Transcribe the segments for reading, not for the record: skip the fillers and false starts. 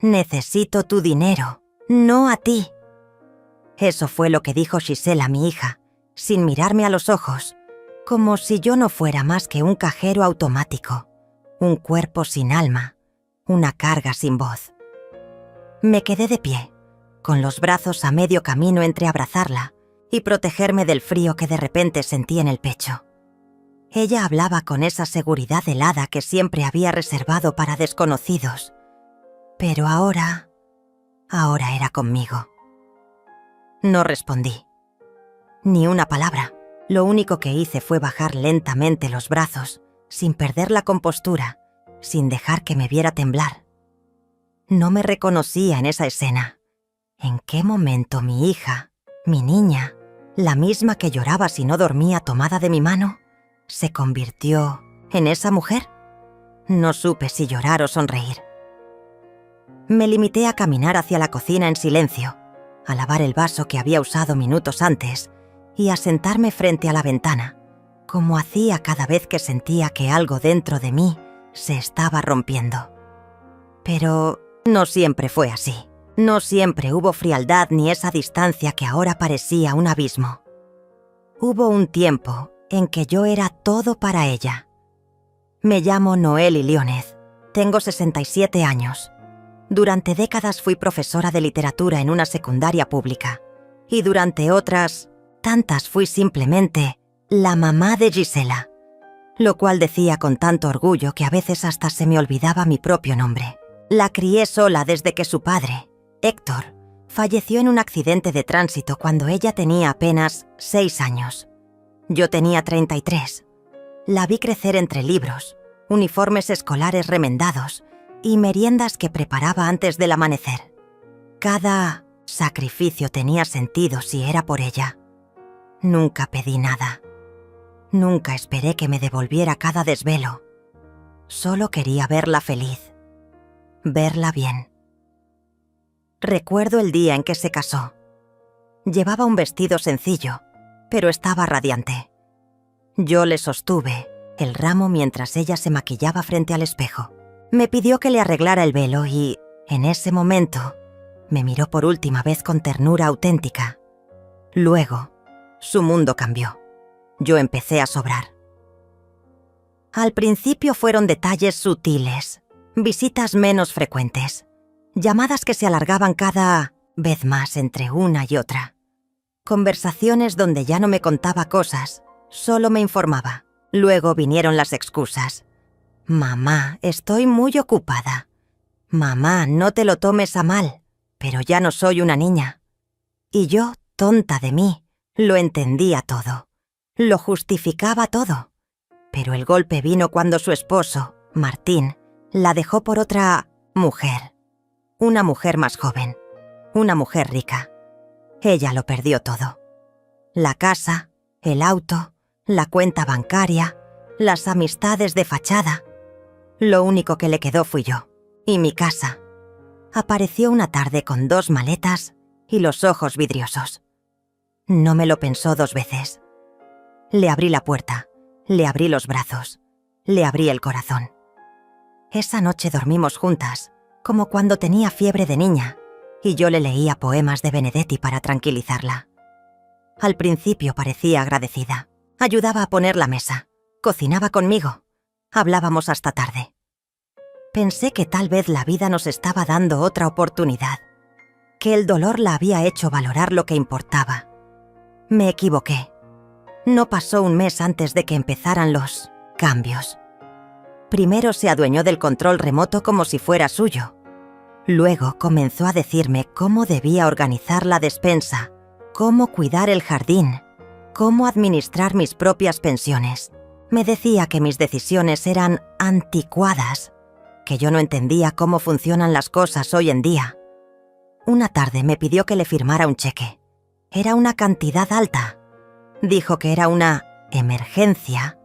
Necesito tu dinero, no a ti. Eso fue lo que dijo Giselle a mi hija, sin mirarme a los ojos, como si yo no fuera más que un cajero automático, un cuerpo sin alma, una carga sin voz. Me quedé de pie, con los brazos a medio camino entre abrazarla y protegerme del frío que de repente sentí en el pecho. Ella hablaba con esa seguridad helada que siempre había reservado para desconocidos, pero ahora era conmigo. No respondí. Ni una palabra. Lo único que hice fue bajar lentamente los brazos, sin perder la compostura, sin dejar que me viera temblar. No me reconocía en esa escena. ¿En qué momento mi hija, mi niña, la misma que lloraba si no dormía tomada de mi mano, se convirtió en esa mujer? No supe si llorar o sonreír. Me limité a caminar hacia la cocina en silencio, a lavar el vaso que había usado minutos antes y a sentarme frente a la ventana, como hacía cada vez que sentía que algo dentro de mí se estaba rompiendo. Pero no siempre fue así. No siempre hubo frialdad ni esa distancia que ahora parecía un abismo. Hubo un tiempo en que yo era todo para ella. Me llamo Noélie Lyonez, tengo 67 años. Durante décadas fui profesora de literatura en una secundaria pública y durante otras tantas fui simplemente la mamá de Gisela, lo cual decía con tanto orgullo que a veces hasta se me olvidaba mi propio nombre. La crié sola desde que su padre, Héctor, falleció en un accidente de tránsito cuando ella tenía apenas 6 años. Yo tenía 33. La vi crecer entre libros, uniformes escolares remendados y meriendas que preparaba antes del amanecer. Cada sacrificio tenía sentido si era por ella. Nunca pedí nada. Nunca esperé que me devolviera cada desvelo. Solo quería verla feliz. Verla bien. Recuerdo el día en que se casó. Llevaba un vestido sencillo, pero estaba radiante. Yo le sostuve el ramo mientras ella se maquillaba frente al espejo. Me pidió que le arreglara el velo y, en ese momento, me miró por última vez con ternura auténtica. Luego, su mundo cambió. Yo empecé a sobrar. Al principio fueron detalles sutiles, visitas menos frecuentes, llamadas que se alargaban cada vez más entre una y otra. Conversaciones donde ya no me contaba cosas, solo me informaba. Luego vinieron las excusas. Mamá, estoy muy ocupada. Mamá, no te lo tomes a mal, pero ya no soy una niña. Y yo, tonta de mí, lo entendía todo. Lo justificaba todo. Pero el golpe vino cuando su esposo, Martín, la dejó por otra mujer. Una mujer más joven. Una mujer rica. Ella lo perdió todo. La casa, el auto, la cuenta bancaria, las amistades de fachada. Lo único que le quedó fui yo, y mi casa. Apareció una tarde con 2 maletas y los ojos vidriosos. No me lo pensó 2 veces. Le abrí la puerta, le abrí los brazos, le abrí el corazón. Esa noche dormimos juntas, como cuando tenía fiebre de niña, y yo le leía poemas de Benedetti para tranquilizarla. Al principio parecía agradecida. Ayudaba a poner la mesa, cocinaba conmigo. Hablábamos hasta tarde. Pensé que tal vez la vida nos estaba dando otra oportunidad, que el dolor la había hecho valorar lo que importaba. Me equivoqué. No pasó un mes antes de que empezaran los cambios. Primero se adueñó del control remoto como si fuera suyo. Luego comenzó a decirme cómo debía organizar la despensa, cómo cuidar el jardín, cómo administrar mis propias pensiones. Me decía que mis decisiones eran anticuadas, que yo no entendía cómo funcionan las cosas hoy en día. Una tarde me pidió que le firmara un cheque. Era una cantidad alta. Dijo que era una emergencia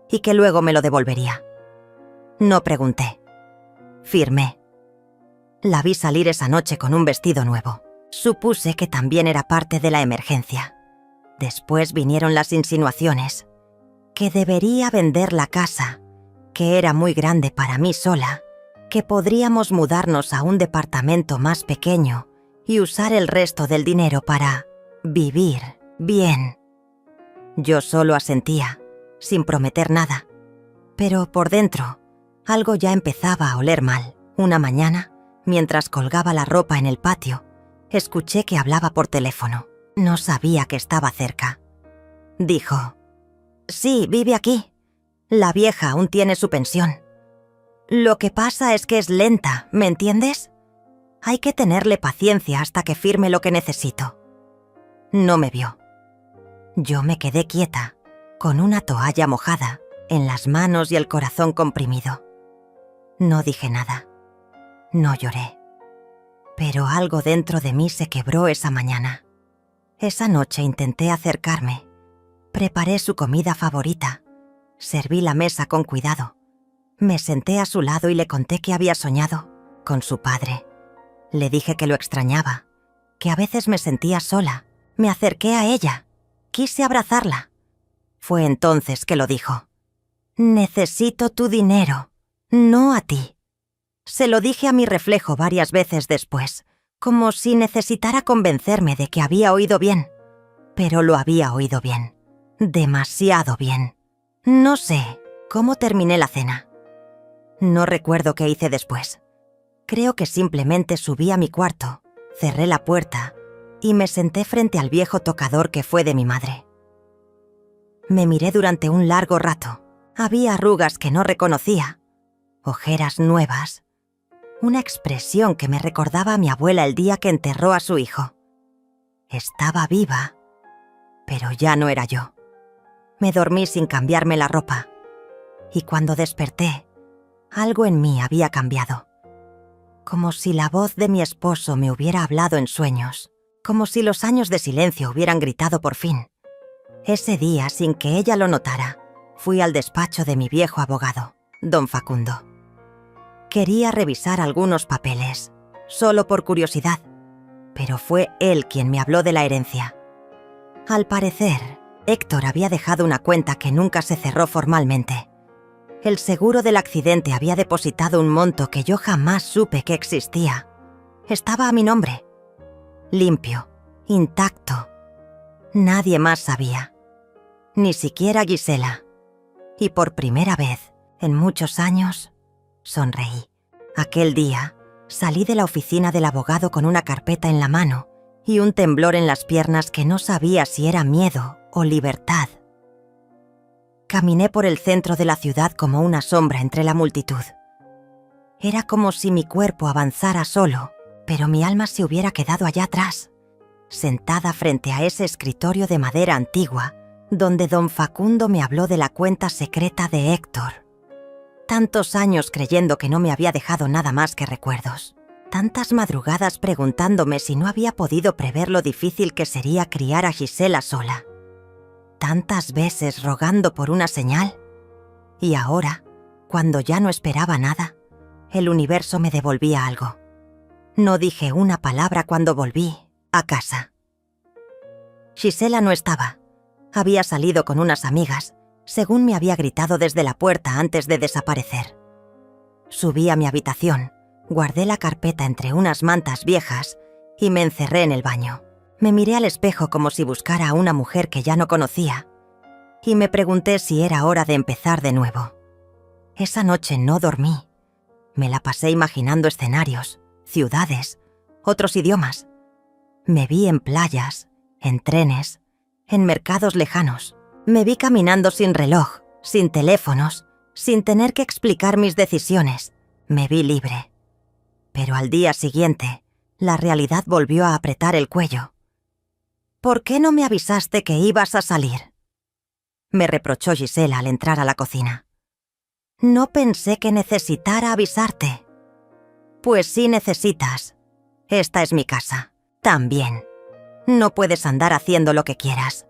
y que luego me lo devolvería. No pregunté. Firmé. La vi salir esa noche con un vestido nuevo. Supuse que también era parte de la emergencia. Después vinieron las insinuaciones. Que debería vender la casa, que era muy grande para mí sola, que podríamos mudarnos a un departamento más pequeño y usar el resto del dinero para vivir bien. Yo solo asentía, sin prometer nada, pero por dentro algo ya empezaba a oler mal. Una mañana, mientras colgaba la ropa en el patio, escuché que hablaba por teléfono. No sabía que estaba cerca. Dijo: «Sí, vive aquí. La vieja aún tiene su pensión. Lo que pasa es que es lenta, ¿me entiendes? Hay que tenerle paciencia hasta que firme lo que necesito». No me vio. Yo me quedé quieta, con una toalla mojada en las manos y el corazón comprimido. No dije nada. No lloré. Pero algo dentro de mí se quebró esa mañana. Esa noche intenté acercarme. Preparé su comida favorita. Serví la mesa con cuidado. Me senté a su lado y le conté que había soñado con su padre. Le dije que lo extrañaba, que a veces me sentía sola. Me acerqué a ella. Quise abrazarla. Fue entonces que lo dijo. «Necesito tu dinero, no a ti». Se lo dije a mi reflejo varias veces después, como si necesitara convencerme de que había oído bien. Pero lo había oído bien. Demasiado bien. No sé cómo terminé la cena. No recuerdo qué hice después. Creo que simplemente subí a mi cuarto, cerré la puerta y me senté frente al viejo tocador que fue de mi madre. Me miré durante un largo rato. Había arrugas que no reconocía, ojeras nuevas, una expresión que me recordaba a mi abuela el día que enterró a su hijo. Estaba viva, pero ya no era yo. Me dormí sin cambiarme la ropa, y cuando desperté, algo en mí había cambiado. Como si la voz de mi esposo me hubiera hablado en sueños, como si los años de silencio hubieran gritado por fin. Ese día, sin que ella lo notara, fui al despacho de mi viejo abogado, don Facundo. Quería revisar algunos papeles, solo por curiosidad, pero fue él quien me habló de la herencia. Al parecer, Héctor había dejado una cuenta que nunca se cerró formalmente. El seguro del accidente había depositado un monto que yo jamás supe que existía. Estaba a mi nombre. Limpio, intacto. Nadie más sabía. Ni siquiera Gisela. Y por primera vez, en muchos años, sonreí. Aquel día, salí de la oficina del abogado con una carpeta en la mano y un temblor en las piernas que no sabía si era miedo o libertad. Caminé por el centro de la ciudad como una sombra entre la multitud. Era como si mi cuerpo avanzara solo, pero mi alma se hubiera quedado allá atrás, sentada frente a ese escritorio de madera antigua, donde don Facundo me habló de la cuenta secreta de Héctor. Tantos años creyendo que no me había dejado nada más que recuerdos. Tantas madrugadas preguntándome si no había podido prever lo difícil que sería criar a Gisela sola. Tantas veces rogando por una señal. Y ahora, cuando ya no esperaba nada, el universo me devolvía algo. No dije una palabra cuando volví a casa. Gisela no estaba. Había salido con unas amigas, según me había gritado desde la puerta antes de desaparecer. Subí a mi habitación, guardé la carpeta entre unas mantas viejas y me encerré en el baño. Me miré al espejo como si buscara a una mujer que ya no conocía y me pregunté si era hora de empezar de nuevo. Esa noche no dormí. Me la pasé imaginando escenarios, ciudades, otros idiomas. Me vi en playas, en trenes, en mercados lejanos. Me vi caminando sin reloj, sin teléfonos, sin tener que explicar mis decisiones. Me vi libre. Pero al día siguiente, la realidad volvió a apretar el cuello. «¿Por qué no me avisaste que ibas a salir?», me reprochó Gisela al entrar a la cocina. «No pensé que necesitara avisarte». «Pues sí necesitas. Esta es mi casa. También. No puedes andar haciendo lo que quieras».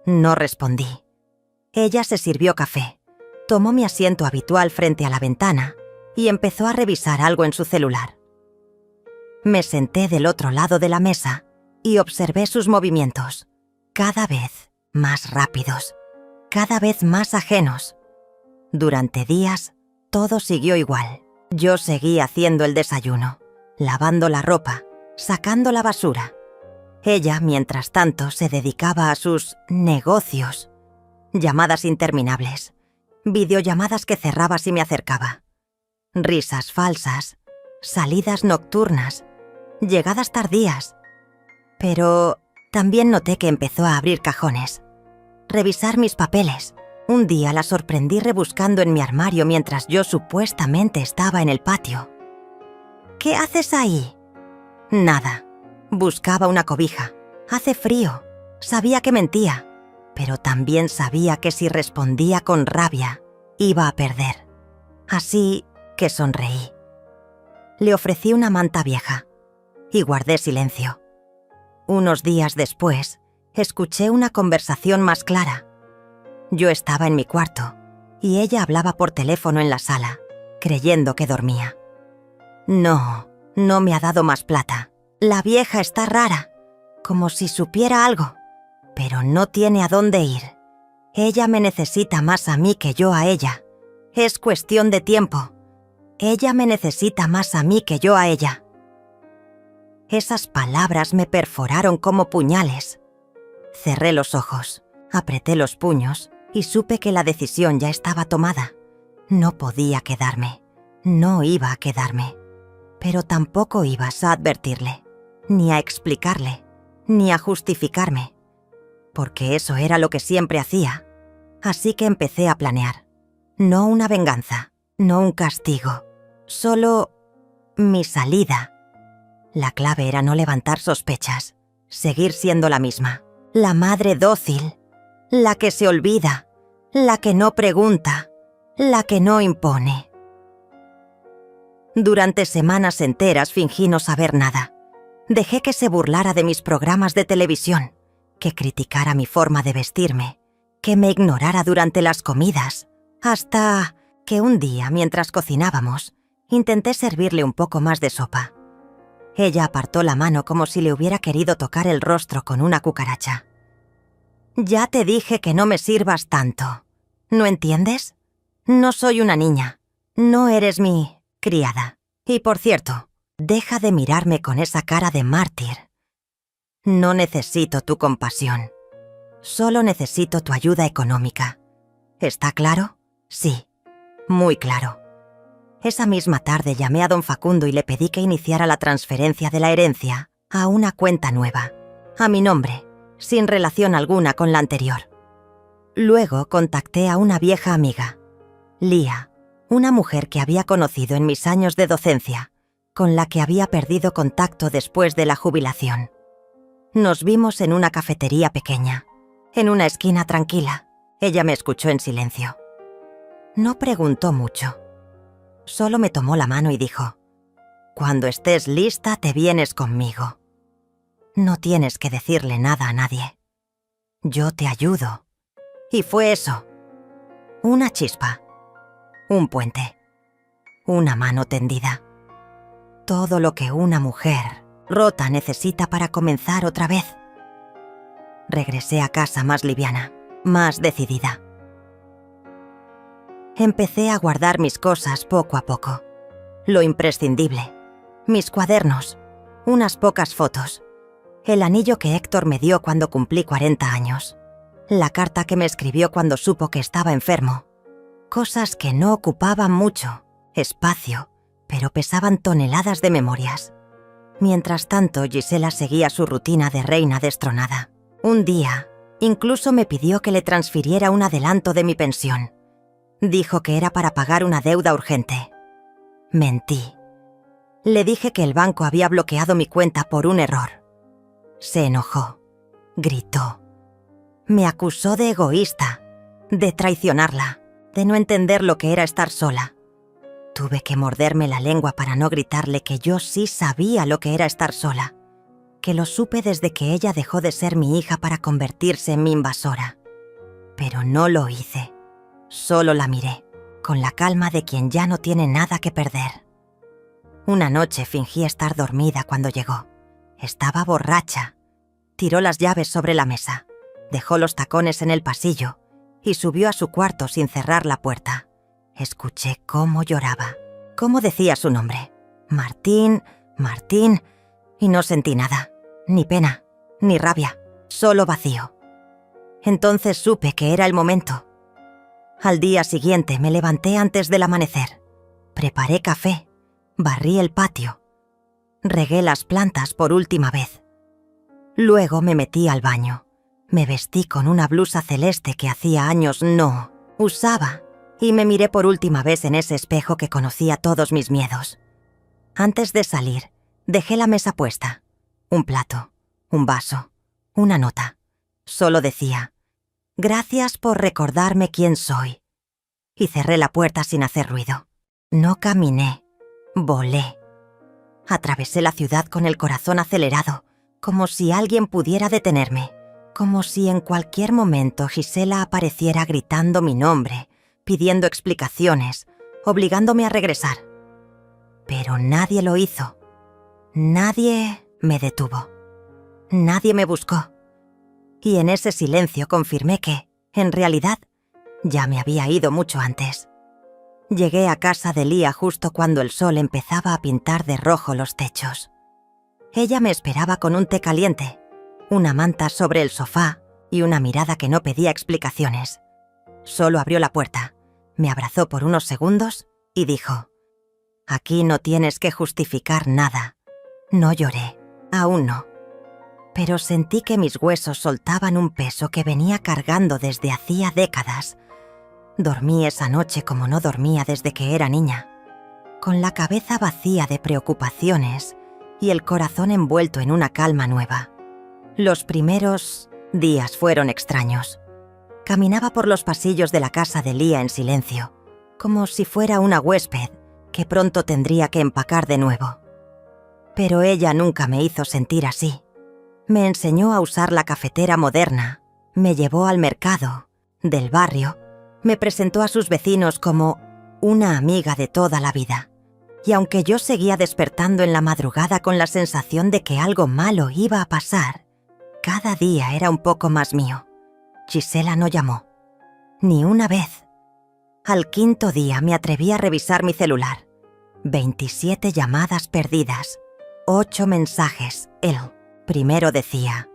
No respondí. Ella se sirvió café, tomó mi asiento habitual frente a la ventana y empezó a revisar algo en su celular. Me senté del otro lado de la mesa y observé sus movimientos, cada vez más rápidos, cada vez más ajenos. Durante días, todo siguió igual. Yo seguí haciendo el desayuno, lavando la ropa, sacando la basura. Ella, mientras tanto, se dedicaba a sus negocios. Llamadas interminables, videollamadas que cerraba si me acercaba, risas falsas, salidas nocturnas, llegadas tardías. Pero también noté que empezó a abrir cajones, revisar mis papeles. Un día la sorprendí rebuscando en mi armario mientras yo supuestamente estaba en el patio. «¿Qué haces ahí?» «Nada. Buscaba una cobija. Hace frío». Sabía que mentía, pero también sabía que si respondía con rabia, iba a perder. Así que sonreí. Le ofrecí una manta vieja y guardé silencio. Unos días después, escuché una conversación más clara. Yo estaba en mi cuarto y ella hablaba por teléfono en la sala, creyendo que dormía. No me ha dado más plata. La vieja está rara, como si supiera algo, pero no tiene a dónde ir. Ella me necesita más a mí que yo a ella. Es cuestión de tiempo. Ella me necesita más a mí que yo a ella. Esas palabras me perforaron como puñales. Cerré los ojos, apreté los puños y supe que la decisión ya estaba tomada. No podía quedarme, no iba a quedarme. Pero tampoco ibas a advertirle, ni a explicarle, ni a justificarme. Porque eso era lo que siempre hacía. Así que empecé a planear. No una venganza, no un castigo, solo mi salida. La clave era no levantar sospechas, seguir siendo la misma, la madre dócil, la que se olvida, la que no pregunta, la que no impone. Durante semanas enteras fingí no saber nada. Dejé que se burlara de mis programas de televisión, que criticara mi forma de vestirme, que me ignorara durante las comidas, hasta que un día, mientras cocinábamos, intenté servirle un poco más de sopa. Ella apartó la mano como si le hubiera querido tocar el rostro con una cucaracha. «Ya te dije que no me sirvas tanto. ¿No entiendes? No soy una niña. No eres mi criada. Y por cierto, deja de mirarme con esa cara de mártir. No necesito tu compasión. Solo necesito tu ayuda económica. ¿Está claro? Sí, muy claro». Esa misma tarde llamé a don Facundo y le pedí que iniciara la transferencia de la herencia a una cuenta nueva, a mi nombre, sin relación alguna con la anterior. Luego contacté a una vieja amiga, Lía, una mujer que había conocido en mis años de docencia, con la que había perdido contacto después de la jubilación. Nos vimos en una cafetería pequeña, en una esquina tranquila. Ella me escuchó en silencio. No preguntó mucho. Solo me tomó la mano y dijo: «Cuando estés lista, te vienes conmigo. No tienes que decirle nada a nadie. Yo te ayudo». Y fue eso. Una chispa. Un puente. Una mano tendida. Todo lo que una mujer rota necesita para comenzar otra vez. Regresé a casa más liviana, más decidida. Empecé a guardar mis cosas poco a poco. Lo imprescindible. Mis cuadernos. Unas pocas fotos. El anillo que Héctor me dio cuando cumplí 40 años. La carta que me escribió cuando supo que estaba enfermo. Cosas que no ocupaban mucho espacio, pero pesaban toneladas de memorias. Mientras tanto, Gisela seguía su rutina de reina destronada. Un día, incluso me pidió que le transfiriera un adelanto de mi pensión. Dijo que era para pagar una deuda urgente. Mentí. Le dije que el banco había bloqueado mi cuenta por un error. Se enojó. Gritó. Me acusó de egoísta, de traicionarla, de no entender lo que era estar sola. Tuve que morderme la lengua para no gritarle que yo sí sabía lo que era estar sola, que lo supe desde que ella dejó de ser mi hija para convertirse en mi invasora. Pero no lo hice. Solo la miré, con la calma de quien ya no tiene nada que perder. Una noche fingí estar dormida cuando llegó. Estaba borracha. Tiró las llaves sobre la mesa, dejó los tacones en el pasillo y subió a su cuarto sin cerrar la puerta. Escuché cómo lloraba. ¿Cómo decía su nombre? Martín, Martín, y no sentí nada, ni pena, ni rabia, solo vacío. Entonces supe que era el momento. Al día siguiente me levanté antes del amanecer, preparé café, barrí el patio, regué las plantas por última vez. Luego me metí al baño, me vestí con una blusa celeste que hacía años no usaba y me miré por última vez en ese espejo que conocía todos mis miedos. Antes de salir, dejé la mesa puesta, un plato, un vaso, una nota. Solo decía: «Gracias por recordarme quién soy». Y cerré la puerta sin hacer ruido. No caminé, volé. Atravesé la ciudad con el corazón acelerado, como si alguien pudiera detenerme, como si en cualquier momento Gisela apareciera gritando mi nombre, pidiendo explicaciones, obligándome a regresar. Pero nadie lo hizo. Nadie me detuvo. Nadie me buscó. Y en ese silencio confirmé que, en realidad, ya me había ido mucho antes. Llegué a casa de Lía justo cuando el sol empezaba a pintar de rojo los techos. Ella me esperaba con un té caliente, una manta sobre el sofá y una mirada que no pedía explicaciones. Solo abrió la puerta, me abrazó por unos segundos y dijo: «Aquí no tienes que justificar nada». No lloré, aún no. Pero sentí que mis huesos soltaban un peso que venía cargando desde hacía décadas. Dormí esa noche como no dormía desde que era niña, con la cabeza vacía de preocupaciones y el corazón envuelto en una calma nueva. Los primeros días fueron extraños. Caminaba por los pasillos de la casa de Lía en silencio, como si fuera una huésped que pronto tendría que empacar de nuevo. Pero ella nunca me hizo sentir así. Me enseñó a usar la cafetera moderna, me llevó al mercado del barrio, me presentó a sus vecinos como una amiga de toda la vida. Y aunque yo seguía despertando en la madrugada con la sensación de que algo malo iba a pasar, cada día era un poco más mío. Gisela no llamó. Ni una vez. Al quinto día me atreví a revisar mi celular. 27 llamadas perdidas, 8 mensajes. El primero decía: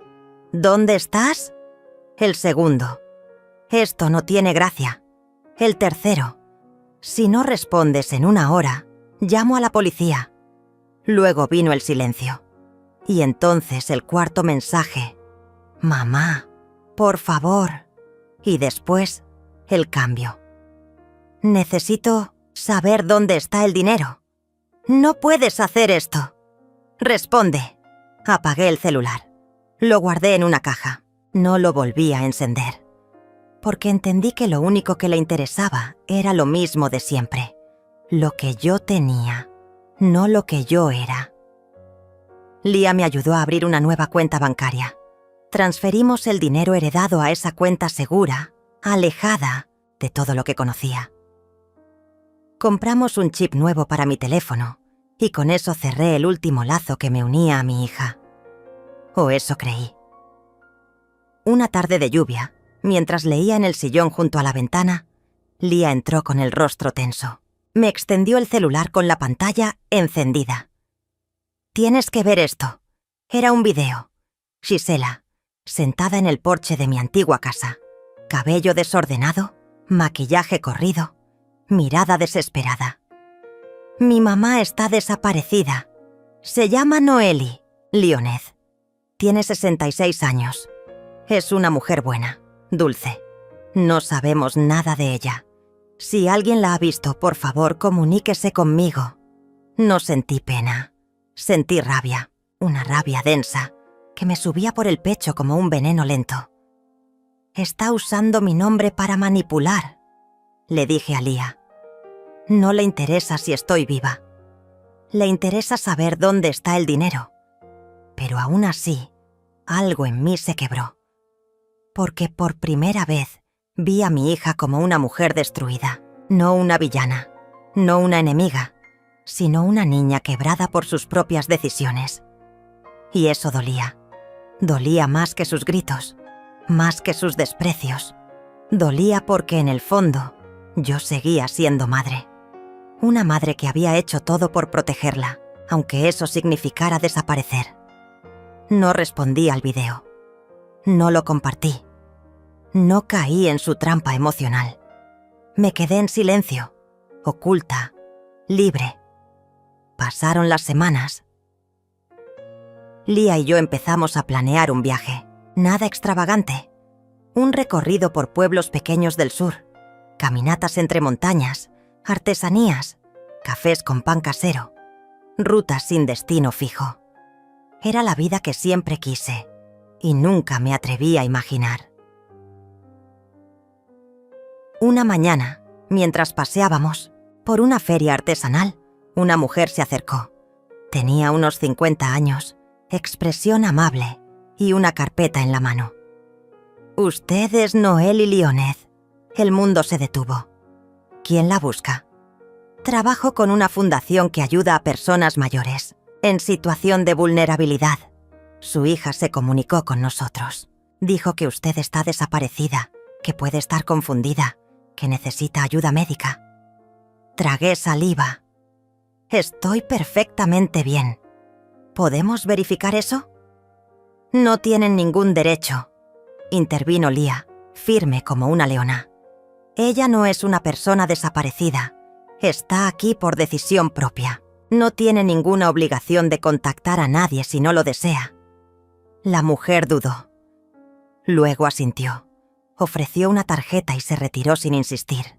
«¿Dónde estás?». El segundo: «Esto no tiene gracia». El tercero: «Si no respondes en 1 hora, llamo a la policía». Luego vino el silencio. Y entonces el cuarto mensaje: «Mamá, por favor». Y después, el cambio: «Necesito saber dónde está el dinero». «No puedes hacer esto». «Responde». Apagué el celular. Lo guardé en una caja. No lo volví a encender. Porque entendí que lo único que le interesaba era lo mismo de siempre. Lo que yo tenía, no lo que yo era. Lía me ayudó a abrir una nueva cuenta bancaria. Transferimos el dinero heredado a esa cuenta segura, alejada de todo lo que conocía. Compramos un chip nuevo para mi teléfono y con eso cerré el último lazo que me unía a mi hija. O eso creí. Una tarde de lluvia, mientras leía en el sillón junto a la ventana, Lía entró con el rostro tenso. Me extendió el celular con la pantalla encendida. «Tienes que ver esto». Era un video. Gisela, sentada en el porche de mi antigua casa. Cabello desordenado, maquillaje corrido, mirada desesperada. «Mi mamá está desaparecida. Se llama Noeli Lionez. Tiene 66 años. Es una mujer buena, dulce. No sabemos nada de ella. Si alguien la ha visto, por favor, comuníquese conmigo». No sentí pena. Sentí rabia, una rabia densa, que me subía por el pecho como un veneno lento. «Está usando mi nombre para manipular», le dije a Lía. «No le interesa si estoy viva. Le interesa saber dónde está el dinero». Pero aún así, algo en mí se quebró. Porque por primera vez vi a mi hija como una mujer destruida, no una villana, no una enemiga, sino una niña quebrada por sus propias decisiones. Y eso dolía. Dolía más que sus gritos, más que sus desprecios. Dolía porque en el fondo yo seguía siendo madre. Una madre que había hecho todo por protegerla, aunque eso significara desaparecer. No respondí al video. No lo compartí. No caí en su trampa emocional. Me quedé en silencio, oculta, libre. Pasaron las semanas. Lía y yo empezamos a planear un viaje. Nada extravagante. Un recorrido por pueblos pequeños del sur, caminatas entre montañas, artesanías, cafés con pan casero, rutas sin destino fijo. Era la vida que siempre quise y nunca me atreví a imaginar. Una mañana, mientras paseábamos por una feria artesanal, una mujer se acercó. Tenía unos 50 años, expresión amable y una carpeta en la mano. «Usted es Noélie Lyonnais». El mundo se detuvo. ¿Quién la busca? Trabajo con una fundación que ayuda a personas mayores, en situación de vulnerabilidad. Su hija se comunicó con nosotros. Dijo que usted está desaparecida, que puede estar confundida, que necesita ayuda médica. Tragué saliva. Estoy perfectamente bien. ¿Podemos verificar eso? No tienen ningún derecho, intervino Lía, firme como una leona. Ella no es una persona desaparecida. Está aquí por decisión propia. No tiene ninguna obligación de contactar a nadie si no lo desea. La mujer dudó. Luego asintió. Ofreció una tarjeta y se retiró sin insistir.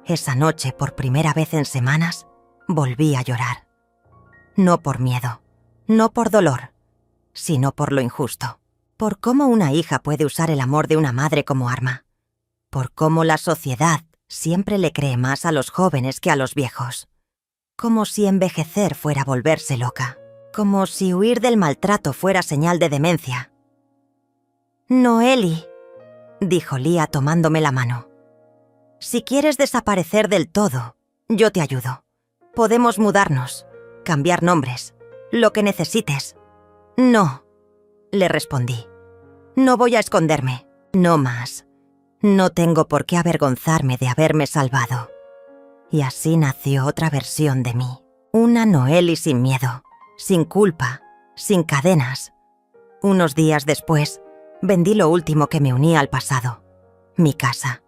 Esa noche, por primera vez en semanas, volví a llorar. No por miedo, no por dolor, sino por lo injusto. Por cómo una hija puede usar el amor de una madre como arma. Por cómo la sociedad siempre le cree más a los jóvenes que a los viejos. Como si envejecer fuera volverse loca. Como si huir del maltrato fuera señal de demencia. «Noélie», dijo Lía tomándome la mano. «Si quieres desaparecer del todo, yo te ayudo. Podemos mudarnos, cambiar nombres, lo que necesites». «No», le respondí. «No voy a esconderme, no más. No tengo por qué avergonzarme de haberme salvado». Y así nació otra versión de mí. Una Noélie sin miedo, sin culpa, sin cadenas. Unos días después, vendí lo último que me unía al pasado, mi casa.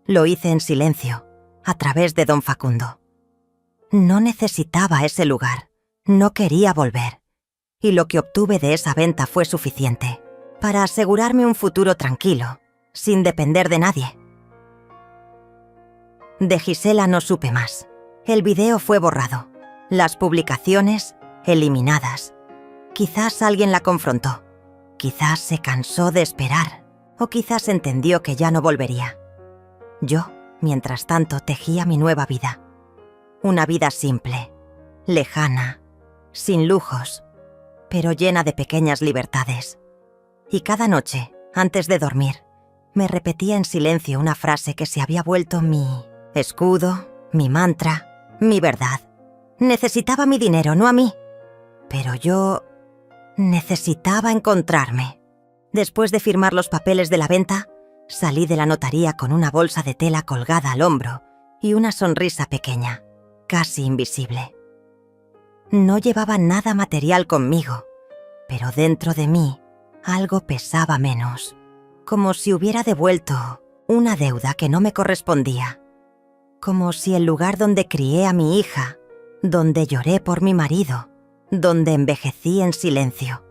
Lo hice en silencio, a través de don Facundo. No necesitaba ese lugar, no quería volver. Y lo que obtuve de esa venta fue suficiente para asegurarme un futuro tranquilo, sin depender de nadie. De Gisela no supe más. El video fue borrado, las publicaciones eliminadas. Quizás alguien la confrontó, quizás se cansó de esperar, o quizás entendió que ya no volvería. Yo, mientras tanto, tejía mi nueva vida. Una vida simple, lejana, sin lujos, pero llena de pequeñas libertades. Y cada noche, antes de dormir, me repetía en silencio una frase que se había vuelto mi escudo, mi mantra, mi verdad. Necesitaba mi dinero, no a mí. Pero yo necesitaba encontrarme. Después de firmar los papeles de la venta, salí de la notaría con una bolsa de tela colgada al hombro y una sonrisa pequeña, casi invisible. No llevaba nada material conmigo, pero dentro de mí algo pesaba menos, como si hubiera devuelto una deuda que no me correspondía, como si el lugar donde crié a mi hija, donde lloré por mi marido, donde envejecí en silencio,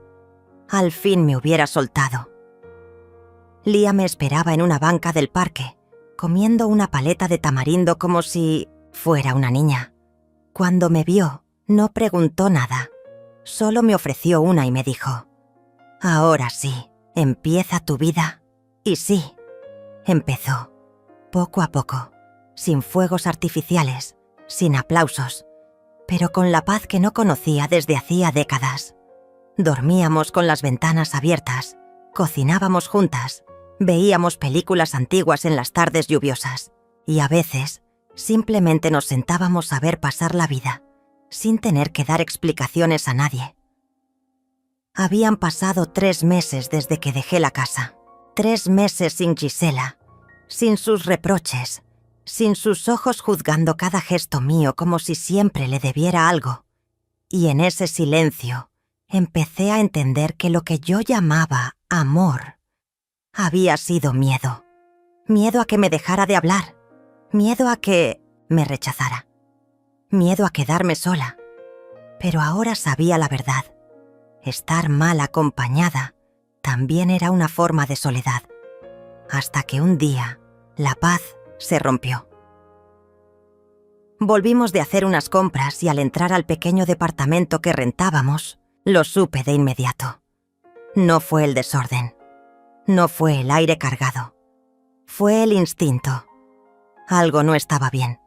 al fin me hubiera soltado. Lía me esperaba en una banca del parque, comiendo una paleta de tamarindo como si fuera una niña. Cuando me vio, no preguntó nada, solo me ofreció una y me dijo: «Ahora sí, empieza tu vida». Y sí, empezó, poco a poco, sin fuegos artificiales, sin aplausos, pero con la paz que no conocía desde hacía décadas. Dormíamos con las ventanas abiertas, cocinábamos juntas, veíamos películas antiguas en las tardes lluviosas y a veces simplemente nos sentábamos a ver pasar la vida, sin tener que dar explicaciones a nadie. Habían pasado 3 meses desde que dejé la casa. 3 meses sin Gisela, sin sus reproches, sin sus ojos juzgando cada gesto mío como si siempre le debiera algo. Y en ese silencio empecé a entender que lo que yo llamaba amor había sido miedo. Miedo a que me dejara de hablar. Miedo a que me rechazara. Miedo a quedarme sola. Pero ahora sabía la verdad. Estar mal acompañada también era una forma de soledad. Hasta que un día la paz se rompió. Volvimos de hacer unas compras y al entrar al pequeño departamento que rentábamos, lo supe de inmediato. No fue el desorden. No fue el aire cargado. Fue el instinto. Algo no estaba bien.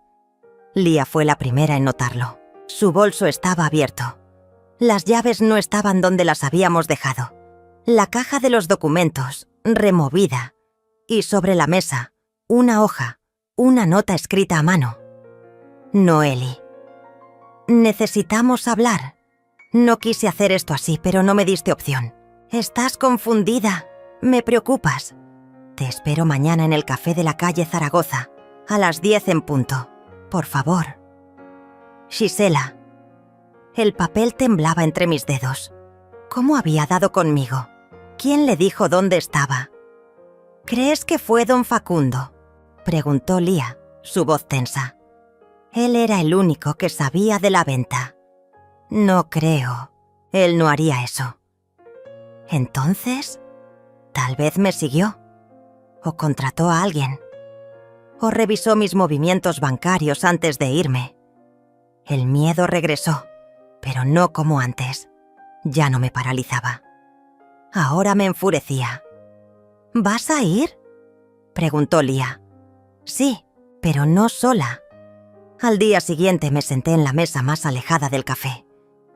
Lía fue la primera en notarlo. Su bolso estaba abierto. Las llaves no estaban donde las habíamos dejado. La caja de los documentos, removida. Y sobre la mesa, una hoja, una nota escrita a mano. Noeli. Necesitamos hablar. No quise hacer esto así, pero no me diste opción. Estás confundida. Me preocupas. Te espero mañana en el café de la calle Zaragoza, a las 10 en punto. Por favor. Gisela. El papel temblaba entre mis dedos. ¿Cómo había dado conmigo? ¿Quién le dijo dónde estaba? ¿Crees que fue don Facundo?, preguntó Lía, su voz tensa. Él era el único que sabía de la venta. No creo. Él no haría eso. Entonces, tal vez me siguió. O contrató a alguien. O revisó mis movimientos bancarios antes de irme. El miedo regresó, pero no como antes. Ya no me paralizaba. Ahora me enfurecía. ¿Vas a ir?, preguntó Lía. Sí, pero no sola. Al día siguiente me senté en la mesa más alejada del café.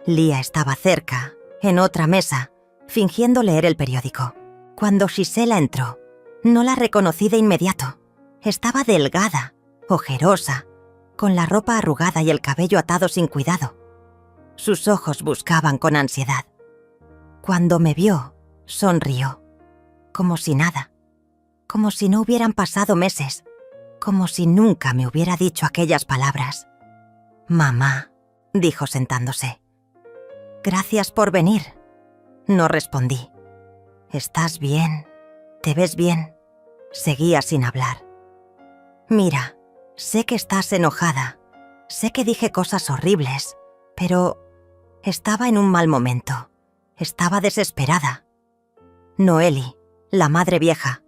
Lía estaba cerca, en otra mesa, fingiendo leer el periódico. Cuando Gisela entró, no la reconocí de inmediato. Estaba delgada, ojerosa, con la ropa arrugada y el cabello atado sin cuidado. Sus ojos buscaban con ansiedad. Cuando me vio, sonrió, como si nada, como si no hubieran pasado meses, como si nunca me hubiera dicho aquellas palabras. «Mamá», dijo sentándose. «Gracias por venir». No respondí. «¿Estás bien? ¿Te ves bien?» Seguía sin hablar. «Mira, sé que estás enojada, sé que dije cosas horribles, pero estaba en un mal momento, estaba desesperada. Noeli, la madre vieja,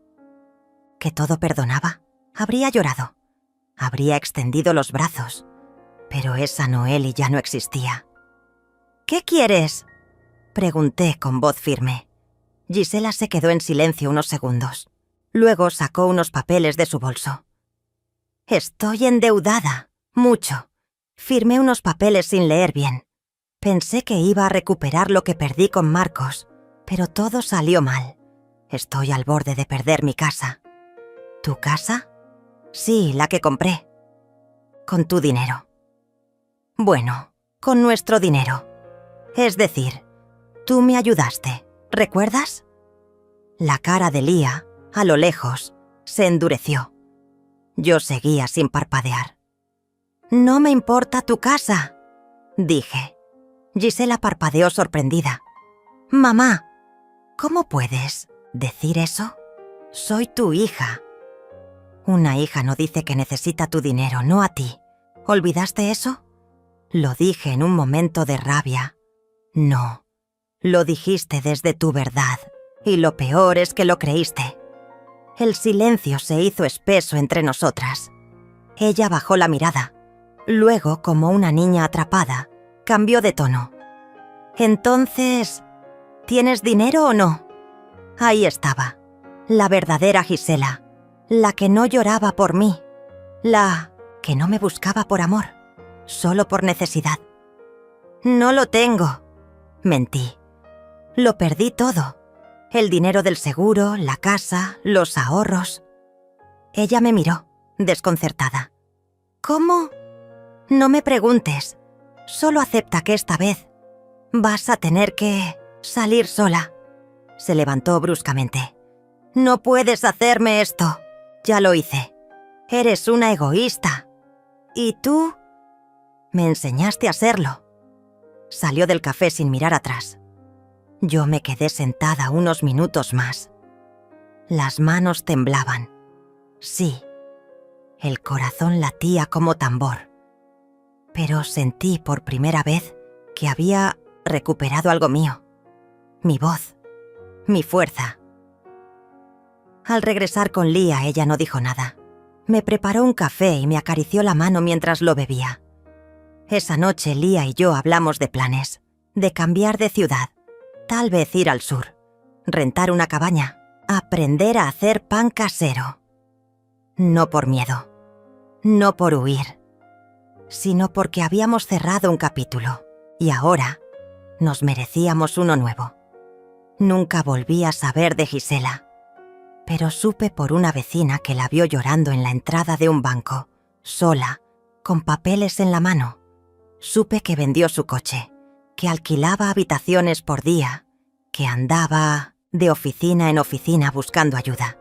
que todo perdonaba, habría llorado, habría extendido los brazos, pero esa Noeli ya no existía. «¿Qué quieres?», pregunté con voz firme. Gisela se quedó en silencio unos segundos. Luego sacó unos papeles de su bolso. «Estoy endeudada, mucho. Firmé unos papeles sin leer bien. Pensé que iba a recuperar lo que perdí con Marcos, pero todo salió mal. Estoy al borde de perder mi casa». «¿Tu casa?» «Sí, la que compré». «Con tu dinero». «Bueno, con nuestro dinero. Es decir, tú me ayudaste, ¿recuerdas?». La cara de Lía, a lo lejos, se endureció. Yo seguía sin parpadear. «No me importa tu casa», dije. Gisela parpadeó sorprendida. «Mamá, ¿cómo puedes decir eso? Soy tu hija». «Una hija no dice que necesita tu dinero, no a ti. ¿Olvidaste eso?». Lo dije en un momento de rabia. «No, lo dijiste desde tu verdad, y lo peor es que lo creíste». El silencio se hizo espeso entre nosotras. Ella bajó la mirada. Luego, como una niña atrapada, cambió de tono. «Entonces, ¿tienes dinero o no?». Ahí estaba, la verdadera Gisela, la que no lloraba por mí, la que no me buscaba por amor, solo por necesidad. «No lo tengo», mentí. «Lo perdí todo. El dinero del seguro, la casa, los ahorros». Ella me miró, desconcertada. «¿Cómo?». «No me preguntes. Solo acepta que esta vez vas a tener que salir sola». Se levantó bruscamente. «No puedes hacerme esto. Ya lo hice. Eres una egoísta. ¿Y tú? Me enseñaste a serlo. Salió del café sin mirar atrás. Yo me quedé sentada unos minutos más. Las manos temblaban. Sí, el corazón latía como tambor. Pero sentí por primera vez que había recuperado algo mío. Mi voz, mi fuerza. Al regresar con Lia, ella no dijo nada. Me preparó un café y me acarició la mano mientras lo bebía. Esa noche Lia y yo hablamos de planes, de cambiar de ciudad, tal vez ir al sur, rentar una cabaña, aprender a hacer pan casero. No por miedo, no por huir, sino porque habíamos cerrado un capítulo y ahora nos merecíamos uno nuevo. Nunca volví a saber de Gisela, pero supe por una vecina que la vio llorando en la entrada de un banco, sola, con papeles en la mano. Supe que vendió su coche, que alquilaba habitaciones por día, que andaba de oficina en oficina buscando ayuda.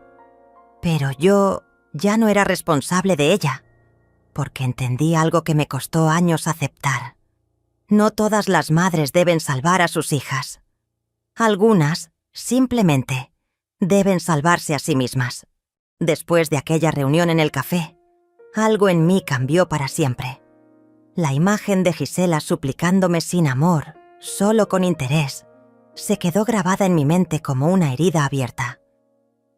Pero yo ya no era responsable de ella, porque entendí algo que me costó años aceptar. No todas las madres deben salvar a sus hijas. Algunas, simplemente, deben salvarse a sí mismas. Después de aquella reunión en el café, algo en mí cambió para siempre. La imagen de Gisela suplicándome sin amor, solo con interés, se quedó grabada en mi mente como una herida abierta.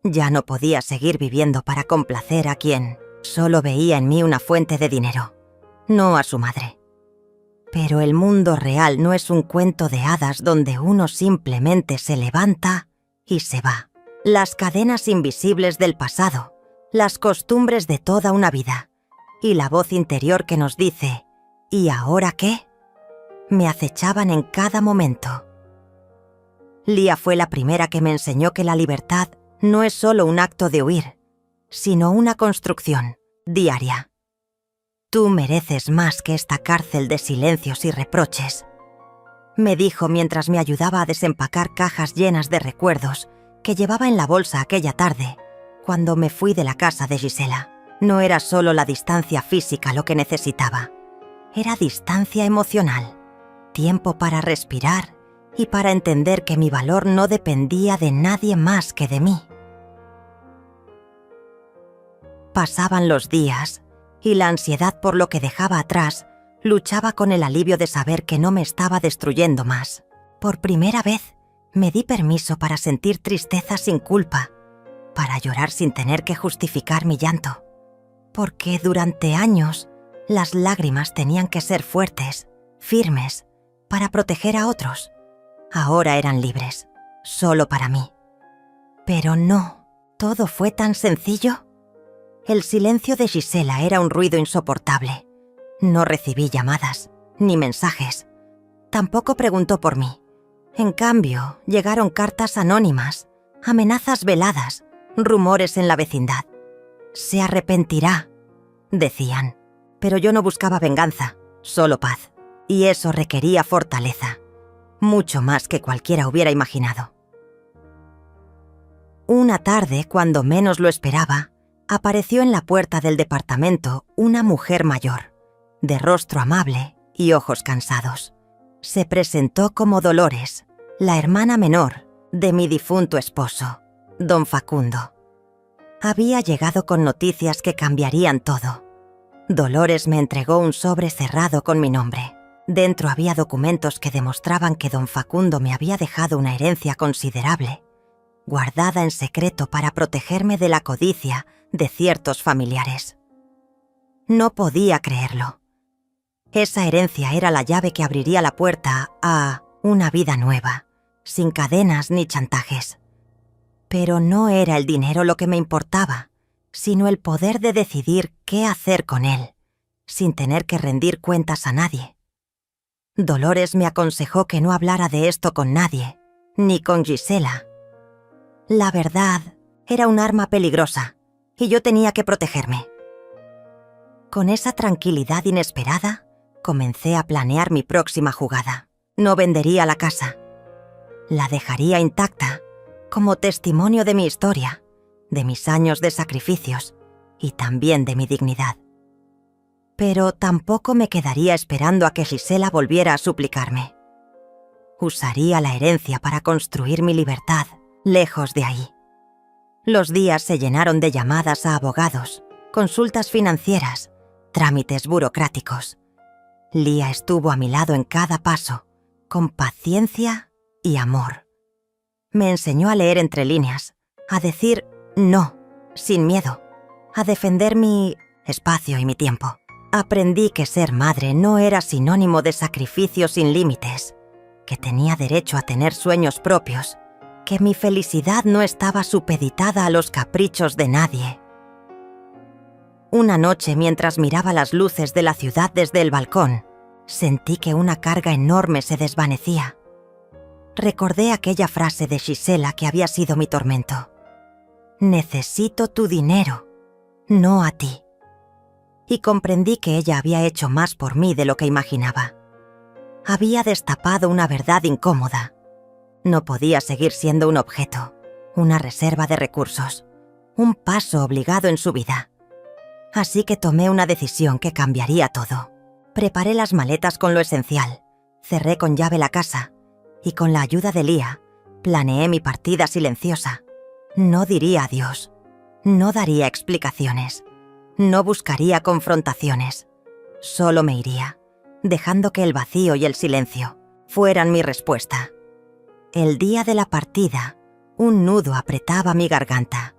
Ya no podía seguir viviendo para complacer a quien solo veía en mí una fuente de dinero, no a su madre. Pero el mundo real no es un cuento de hadas donde uno simplemente se levanta y se va. Las cadenas invisibles del pasado, las costumbres de toda una vida y la voz interior que nos dice ¿y ahora qué?, me acechaban en cada momento. Lia fue la primera que me enseñó que la libertad no es solo un acto de huir, sino una construcción diaria. Tú mereces más que esta cárcel de silencios y reproches, me dijo mientras me ayudaba a desempacar cajas llenas de recuerdos que llevaba en la bolsa aquella tarde, cuando me fui de la casa de Gisela. No era solo la distancia física lo que necesitaba, era distancia emocional, tiempo para respirar y para entender que mi valor no dependía de nadie más que de mí. Pasaban los días y la ansiedad por lo que dejaba atrás luchaba con el alivio de saber que no me estaba destruyendo más. Por primera vez me di permiso para sentir tristeza sin culpa, para llorar sin tener que justificar mi llanto, porque durante años las lágrimas tenían que ser fuertes, firmes, para proteger a otros. Ahora eran libres, solo para mí. Pero no, todo fue tan sencillo. El silencio de Gisela era un ruido insoportable. No recibí llamadas, ni mensajes. Tampoco preguntó por mí. En cambio, llegaron cartas anónimas, amenazas veladas, rumores en la vecindad. Se arrepentirá, decían. Pero yo no buscaba venganza, solo paz. Y eso requería fortaleza. Mucho más que cualquiera hubiera imaginado. Una tarde, cuando menos lo esperaba, apareció en la puerta del departamento una mujer mayor, de rostro amable y ojos cansados. Se presentó como Dolores, la hermana menor de mi difunto esposo, don Facundo. Había llegado con noticias que cambiarían todo. Dolores me entregó un sobre cerrado con mi nombre. Dentro había documentos que demostraban que don Facundo me había dejado una herencia considerable, guardada en secreto para protegerme de la codicia de ciertos familiares. No podía creerlo. Esa herencia era la llave que abriría la puerta a una vida nueva, sin cadenas ni chantajes. Pero no era el dinero lo que me importaba, sino el poder de decidir qué hacer con él, sin tener que rendir cuentas a nadie. Dolores me aconsejó que no hablara de esto con nadie, ni con Gisela. La verdad era un arma peligrosa, y yo tenía que protegerme. Con esa tranquilidad inesperada, comencé a planear mi próxima jugada. No vendería la casa. La dejaría intacta, como testimonio de mi historia, de mis años de sacrificios, y también de mi dignidad. Pero tampoco me quedaría esperando a que Gisela volviera a suplicarme. Usaría la herencia para construir mi libertad, lejos de ahí. Los días se llenaron de llamadas a abogados, consultas financieras, trámites burocráticos. Lía estuvo a mi lado en cada paso, con paciencia y amor. Me enseñó a leer entre líneas, a decir no, sin miedo, a defender mi espacio y mi tiempo. Aprendí que ser madre no era sinónimo de sacrificio sin límites, que tenía derecho a tener sueños propios, que mi felicidad no estaba supeditada a los caprichos de nadie. Una noche, mientras miraba las luces de la ciudad desde el balcón, sentí que una carga enorme se desvanecía. Recordé aquella frase de Gisela que había sido mi tormento. Necesito tu dinero, no a ti. Y comprendí que ella había hecho más por mí de lo que imaginaba. Había destapado una verdad incómoda. No podía seguir siendo un objeto, una reserva de recursos, un paso obligado en su vida. Así que tomé una decisión que cambiaría todo. Preparé las maletas con lo esencial, cerré con llave la casa y con la ayuda de Lía, planeé mi partida silenciosa. No diría adiós, no daría explicaciones, no buscaría confrontaciones. Solo me iría, dejando que el vacío y el silencio fueran mi respuesta. El día de la partida, un nudo apretaba mi garganta,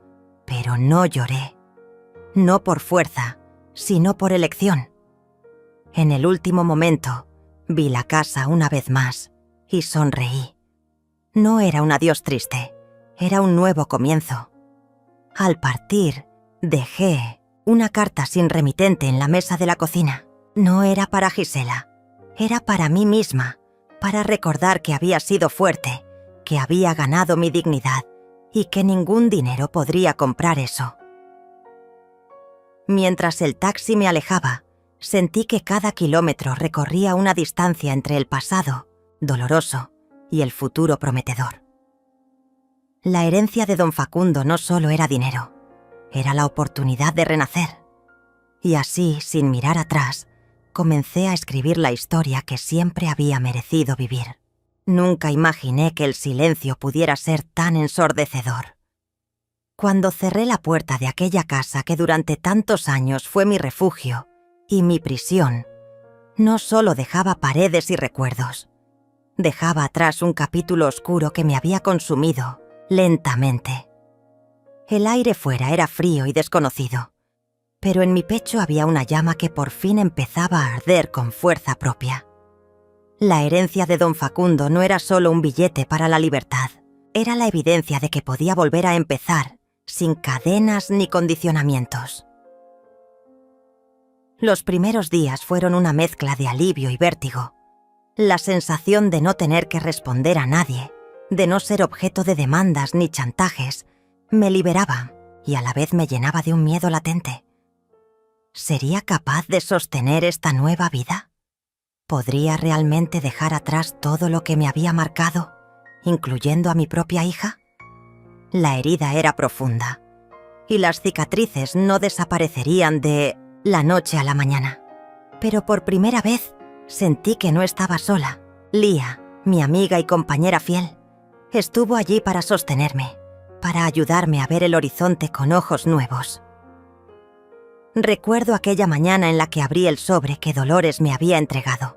pero no lloré. No por fuerza, sino por elección. En el último momento, vi la casa una vez más y sonreí. No era un adiós triste, era un nuevo comienzo. Al partir, dejé una carta sin remitente en la mesa de la cocina. No era para Gisela, era para mí misma, para recordar que había sido fuerte, que había ganado mi dignidad y que ningún dinero podría comprar eso. Mientras el taxi me alejaba, sentí que cada kilómetro recorría una distancia entre el pasado, doloroso, y el futuro prometedor. La herencia de don Facundo no solo era dinero, era la oportunidad de renacer. Y así, sin mirar atrás, comencé a escribir la historia que siempre había merecido vivir. Nunca imaginé que el silencio pudiera ser tan ensordecedor. Cuando cerré la puerta de aquella casa que durante tantos años fue mi refugio y mi prisión, no solo dejaba paredes y recuerdos, dejaba atrás un capítulo oscuro que me había consumido lentamente. El aire fuera era frío y desconocido, pero en mi pecho había una llama que por fin empezaba a arder con fuerza propia. La herencia de don Facundo no era solo un billete para la libertad, era la evidencia de que podía volver a empezar sin cadenas ni condicionamientos. Los primeros días fueron una mezcla de alivio y vértigo. La sensación de no tener que responder a nadie, de no ser objeto de demandas ni chantajes, me liberaba y a la vez me llenaba de un miedo latente. ¿Sería capaz de sostener esta nueva vida? ¿Podría realmente dejar atrás todo lo que me había marcado, incluyendo a mi propia hija? La herida era profunda, y las cicatrices no desaparecerían de la noche a la mañana. Pero por primera vez sentí que no estaba sola. Lía, mi amiga y compañera fiel, estuvo allí para sostenerme, para ayudarme a ver el horizonte con ojos nuevos. Recuerdo aquella mañana en la que abrí el sobre que Dolores me había entregado.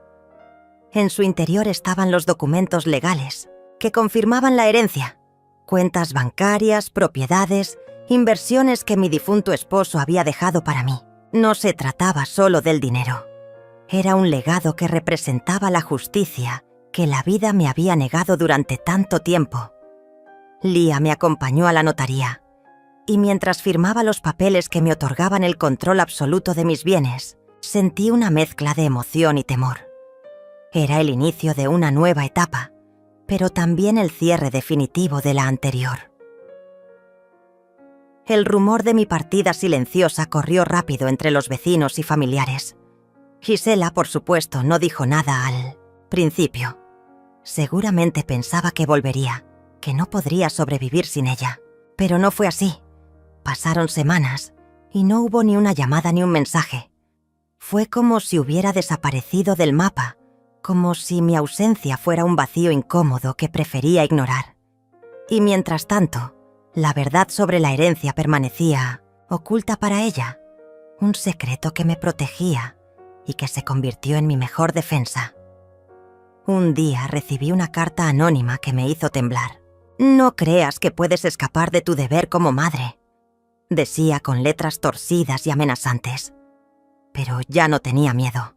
En su interior estaban los documentos legales que confirmaban la herencia, cuentas bancarias, propiedades, inversiones que mi difunto esposo había dejado para mí. No se trataba solo del dinero. Era un legado que representaba la justicia que la vida me había negado durante tanto tiempo. Lía me acompañó a la notaría, y mientras firmaba los papeles que me otorgaban el control absoluto de mis bienes, sentí una mezcla de emoción y temor. Era el inicio de una nueva etapa, pero también el cierre definitivo de la anterior. El rumor de mi partida silenciosa corrió rápido entre los vecinos y familiares. Gisela, por supuesto, no dijo nada al principio. Seguramente pensaba que volvería, que no podría sobrevivir sin ella. Pero no fue así. Pasaron semanas y no hubo ni una llamada ni un mensaje. Fue como si hubiera desaparecido del mapa, como si mi ausencia fuera un vacío incómodo que prefería ignorar. Y mientras tanto, la verdad sobre la herencia permanecía oculta para ella, un secreto que me protegía y que se convirtió en mi mejor defensa. Un día recibí una carta anónima que me hizo temblar. «No creas que puedes escapar de tu deber como madre», decía con letras torcidas y amenazantes. Pero ya no tenía miedo.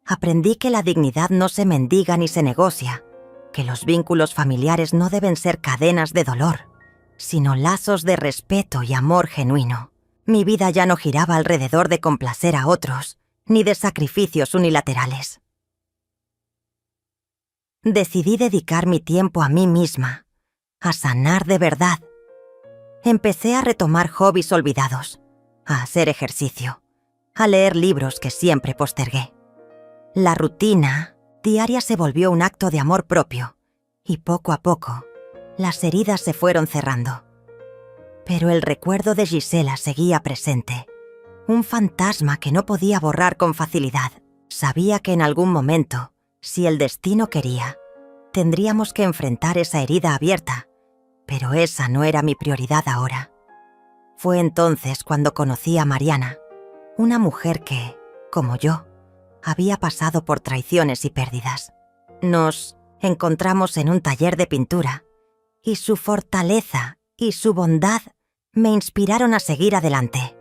Aprendí que la dignidad no se mendiga ni se negocia, que los vínculos familiares no deben ser cadenas de dolor, sino lazos de respeto y amor genuino. Mi vida ya no giraba alrededor de complacer a otros, ni de sacrificios unilaterales. Decidí dedicar mi tiempo a mí misma, a sanar de verdad. Empecé a retomar hobbies olvidados, a hacer ejercicio, a leer libros que siempre postergué. La rutina diaria se volvió un acto de amor propio, y poco a poco, las heridas se fueron cerrando. Pero el recuerdo de Gisela seguía presente, un fantasma que no podía borrar con facilidad. Sabía que en algún momento, si el destino quería, tendríamos que enfrentar esa herida abierta, pero esa no era mi prioridad ahora. Fue entonces cuando conocí a Mariana, una mujer que, como yo, había pasado por traiciones y pérdidas. Nos encontramos en un taller de pintura, y su fortaleza y su bondad me inspiraron a seguir adelante.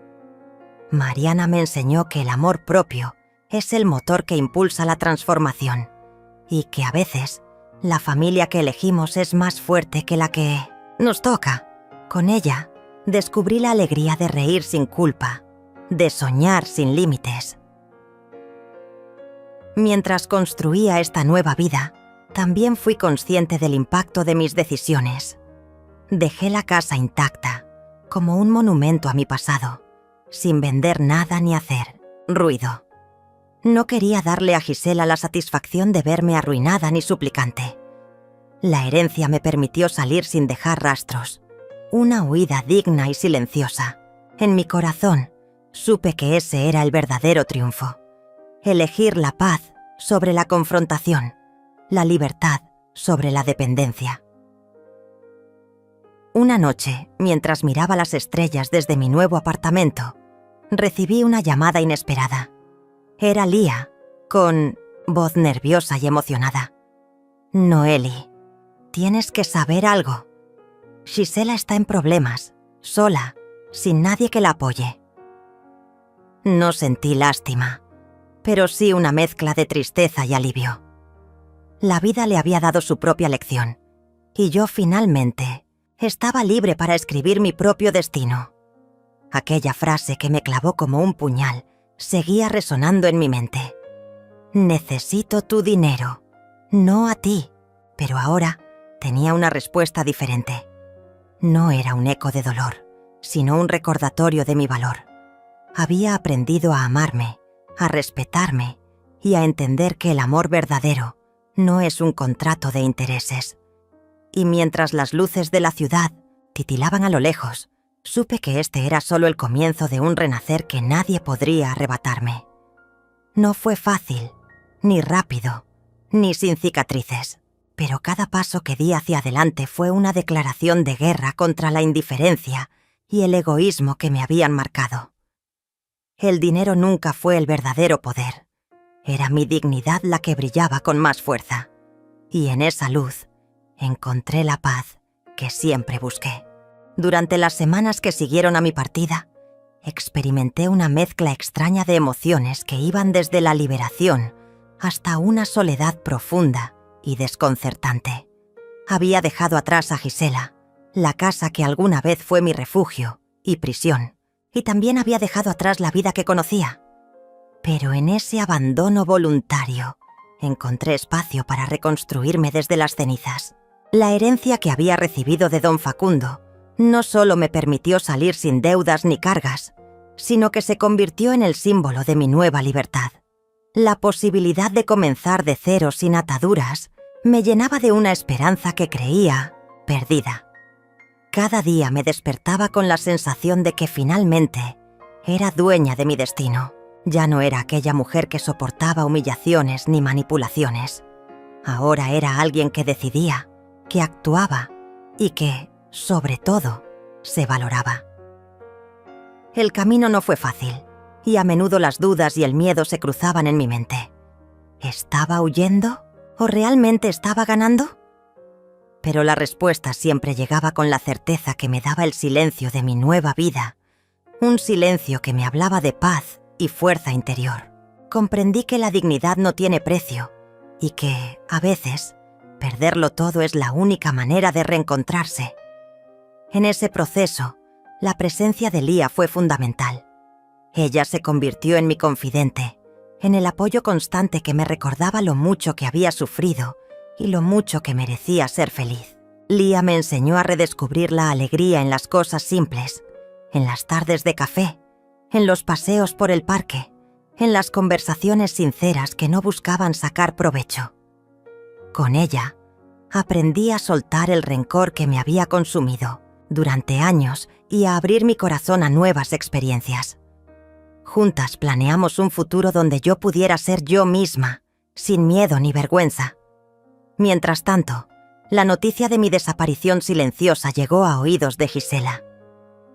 Mariana me enseñó que el amor propio es el motor que impulsa la transformación, y que a veces la familia que elegimos es más fuerte que la que nos toca. Con ella, descubrí la alegría de reír sin culpa, de soñar sin límites. Mientras construía esta nueva vida, también fui consciente del impacto de mis decisiones. Dejé la casa intacta, como un monumento a mi pasado, sin vender nada ni hacer ruido. No quería darle a Gisela la satisfacción de verme arruinada ni suplicante. La herencia me permitió salir sin dejar rastros, una huida digna y silenciosa. En mi corazón, supe que ese era el verdadero triunfo. Elegir la paz sobre la confrontación, la libertad sobre la dependencia. Una noche, mientras miraba las estrellas desde mi nuevo apartamento, recibí una llamada inesperada. Era Lía, con voz nerviosa y emocionada. «Noeli, tienes que saber algo. Gisela está en problemas, sola, sin nadie que la apoye». No sentí lástima, pero sí una mezcla de tristeza y alivio. La vida le había dado su propia lección, y yo finalmente estaba libre para escribir mi propio destino. Aquella frase que me clavó como un puñal seguía resonando en mi mente. «Necesito tu dinero, no a ti». Pero ahora tenía una respuesta diferente. No era un eco de dolor, sino un recordatorio de mi valor. Había aprendido a amarme, a respetarme y a entender que el amor verdadero no es un contrato de intereses. Y mientras las luces de la ciudad titilaban a lo lejos, supe que este era solo el comienzo de un renacer que nadie podría arrebatarme. No fue fácil, ni rápido, ni sin cicatrices, pero cada paso que di hacia adelante fue una declaración de guerra contra la indiferencia y el egoísmo que me habían marcado. El dinero nunca fue el verdadero poder. Era mi dignidad la que brillaba con más fuerza. Y en esa luz encontré la paz que siempre busqué. Durante las semanas que siguieron a mi partida, experimenté una mezcla extraña de emociones que iban desde la liberación hasta una soledad profunda y desconcertante. Había dejado atrás a Gisela, la casa que alguna vez fue mi refugio y prisión, y también había dejado atrás la vida que conocía. Pero en ese abandono voluntario encontré espacio para reconstruirme desde las cenizas. La herencia que había recibido de don Facundo no solo me permitió salir sin deudas ni cargas, sino que se convirtió en el símbolo de mi nueva libertad. La posibilidad de comenzar de cero sin ataduras me llenaba de una esperanza que creía perdida. Cada día me despertaba con la sensación de que finalmente Era dueña de mi destino. Ya no era aquella mujer que soportaba humillaciones ni manipulaciones. Ahora era alguien que decidía, que actuaba y que, sobre todo, se valoraba. El camino no fue fácil, y a menudo las dudas y el miedo se cruzaban en mi mente. ¿Estaba huyendo o realmente estaba ganando? Pero la respuesta siempre llegaba con la certeza que me daba el silencio de mi nueva vida, un silencio que me hablaba de paz y fuerza interior. Comprendí que la dignidad no tiene precio y que, a veces, perderlo todo es la única manera de reencontrarse. En ese proceso, la presencia de Lía fue fundamental. Ella se convirtió en mi confidente, en el apoyo constante que me recordaba lo mucho que había sufrido y lo mucho que merecía ser feliz. Lía me enseñó a redescubrir la alegría en las cosas simples, en las tardes de café, en los paseos por el parque, en las conversaciones sinceras que no buscaban sacar provecho. Con ella, aprendí a soltar el rencor que me había consumido durante años y a abrir mi corazón a nuevas experiencias. Juntas planeamos un futuro donde yo pudiera ser yo misma, sin miedo ni vergüenza. Mientras tanto, la noticia de mi desaparición silenciosa llegó a oídos de Gisela.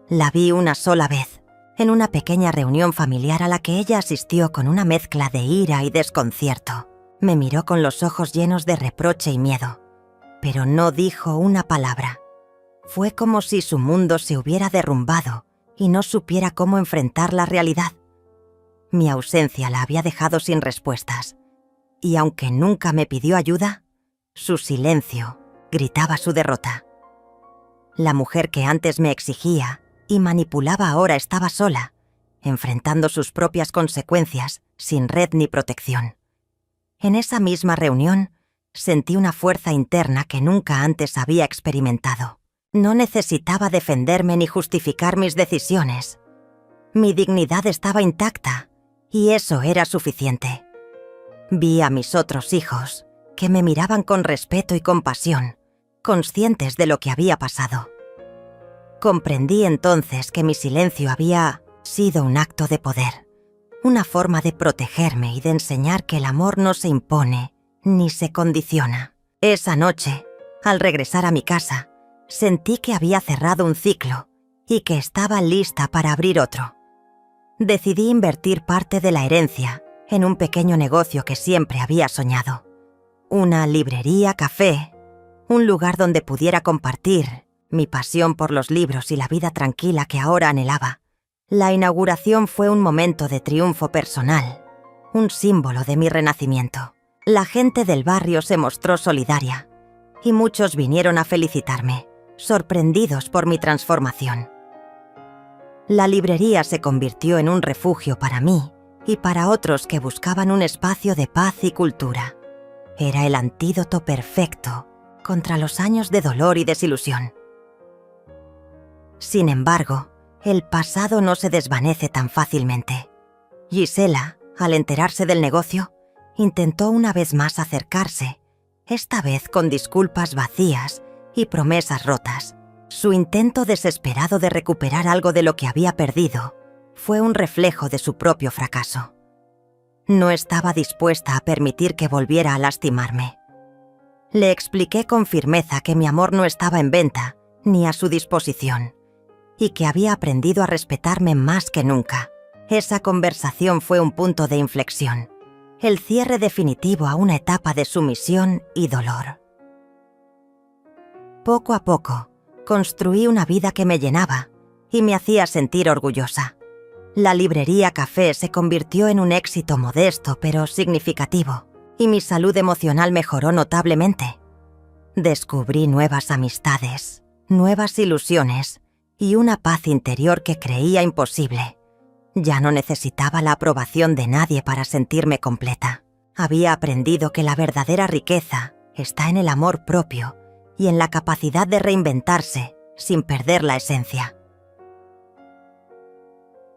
La vi una sola vez, en una pequeña reunión familiar a la que ella asistió con una mezcla de ira y desconcierto. Me miró con los ojos llenos de reproche y miedo, pero no dijo una palabra. Fue como si su mundo se hubiera derrumbado y no supiera cómo enfrentar la realidad. Mi ausencia la había dejado sin respuestas, y aunque nunca me pidió ayuda, su silencio gritaba su derrota. La mujer que antes me exigía y manipulaba ahora estaba sola, enfrentando sus propias consecuencias sin red ni protección. En esa misma reunión, sentí una fuerza interna que nunca antes había experimentado. No necesitaba defenderme ni justificar mis decisiones. Mi dignidad estaba intacta, y eso era suficiente. Vi a mis otros hijos, que me miraban con respeto y compasión, conscientes de lo que había pasado. Comprendí entonces que mi silencio había sido un acto de poder, una forma de protegerme y de enseñar que el amor no se impone ni se condiciona. Esa noche, al regresar a mi casa, sentí que había cerrado un ciclo y que estaba lista para abrir otro. Decidí invertir parte de la herencia en un pequeño negocio que siempre había soñado. Una librería café, un lugar donde pudiera compartir mi pasión por los libros y la vida tranquila que ahora anhelaba. La inauguración fue un momento de triunfo personal, un símbolo de mi renacimiento. La gente del barrio se mostró solidaria y muchos vinieron a felicitarme, sorprendidos por mi transformación. La librería se convirtió en un refugio para mí y para otros que buscaban un espacio de paz y cultura. Era el antídoto perfecto contra los años de dolor y desilusión. Sin embargo, el pasado no se desvanece tan fácilmente. Gisela, al enterarse del negocio, intentó una vez más acercarse, esta vez con disculpas vacías y promesas rotas. Su intento desesperado de recuperar algo de lo que había perdido fue un reflejo de su propio fracaso. No estaba dispuesta a permitir que volviera a lastimarme. Le expliqué con firmeza que mi amor no estaba en venta ni a su disposición y que había aprendido a respetarme más que nunca. Esa conversación fue un punto de inflexión, el cierre definitivo a una etapa de sumisión y dolor. Poco a poco, construí una vida que me llenaba y me hacía sentir orgullosa. La librería café se convirtió en un éxito modesto pero significativo, y mi salud emocional mejoró notablemente. Descubrí nuevas amistades, nuevas ilusiones y una paz interior que creía imposible. Ya no necesitaba la aprobación de nadie para sentirme completa. Había aprendido que la verdadera riqueza está en el amor propio y en la capacidad de reinventarse sin perder la esencia.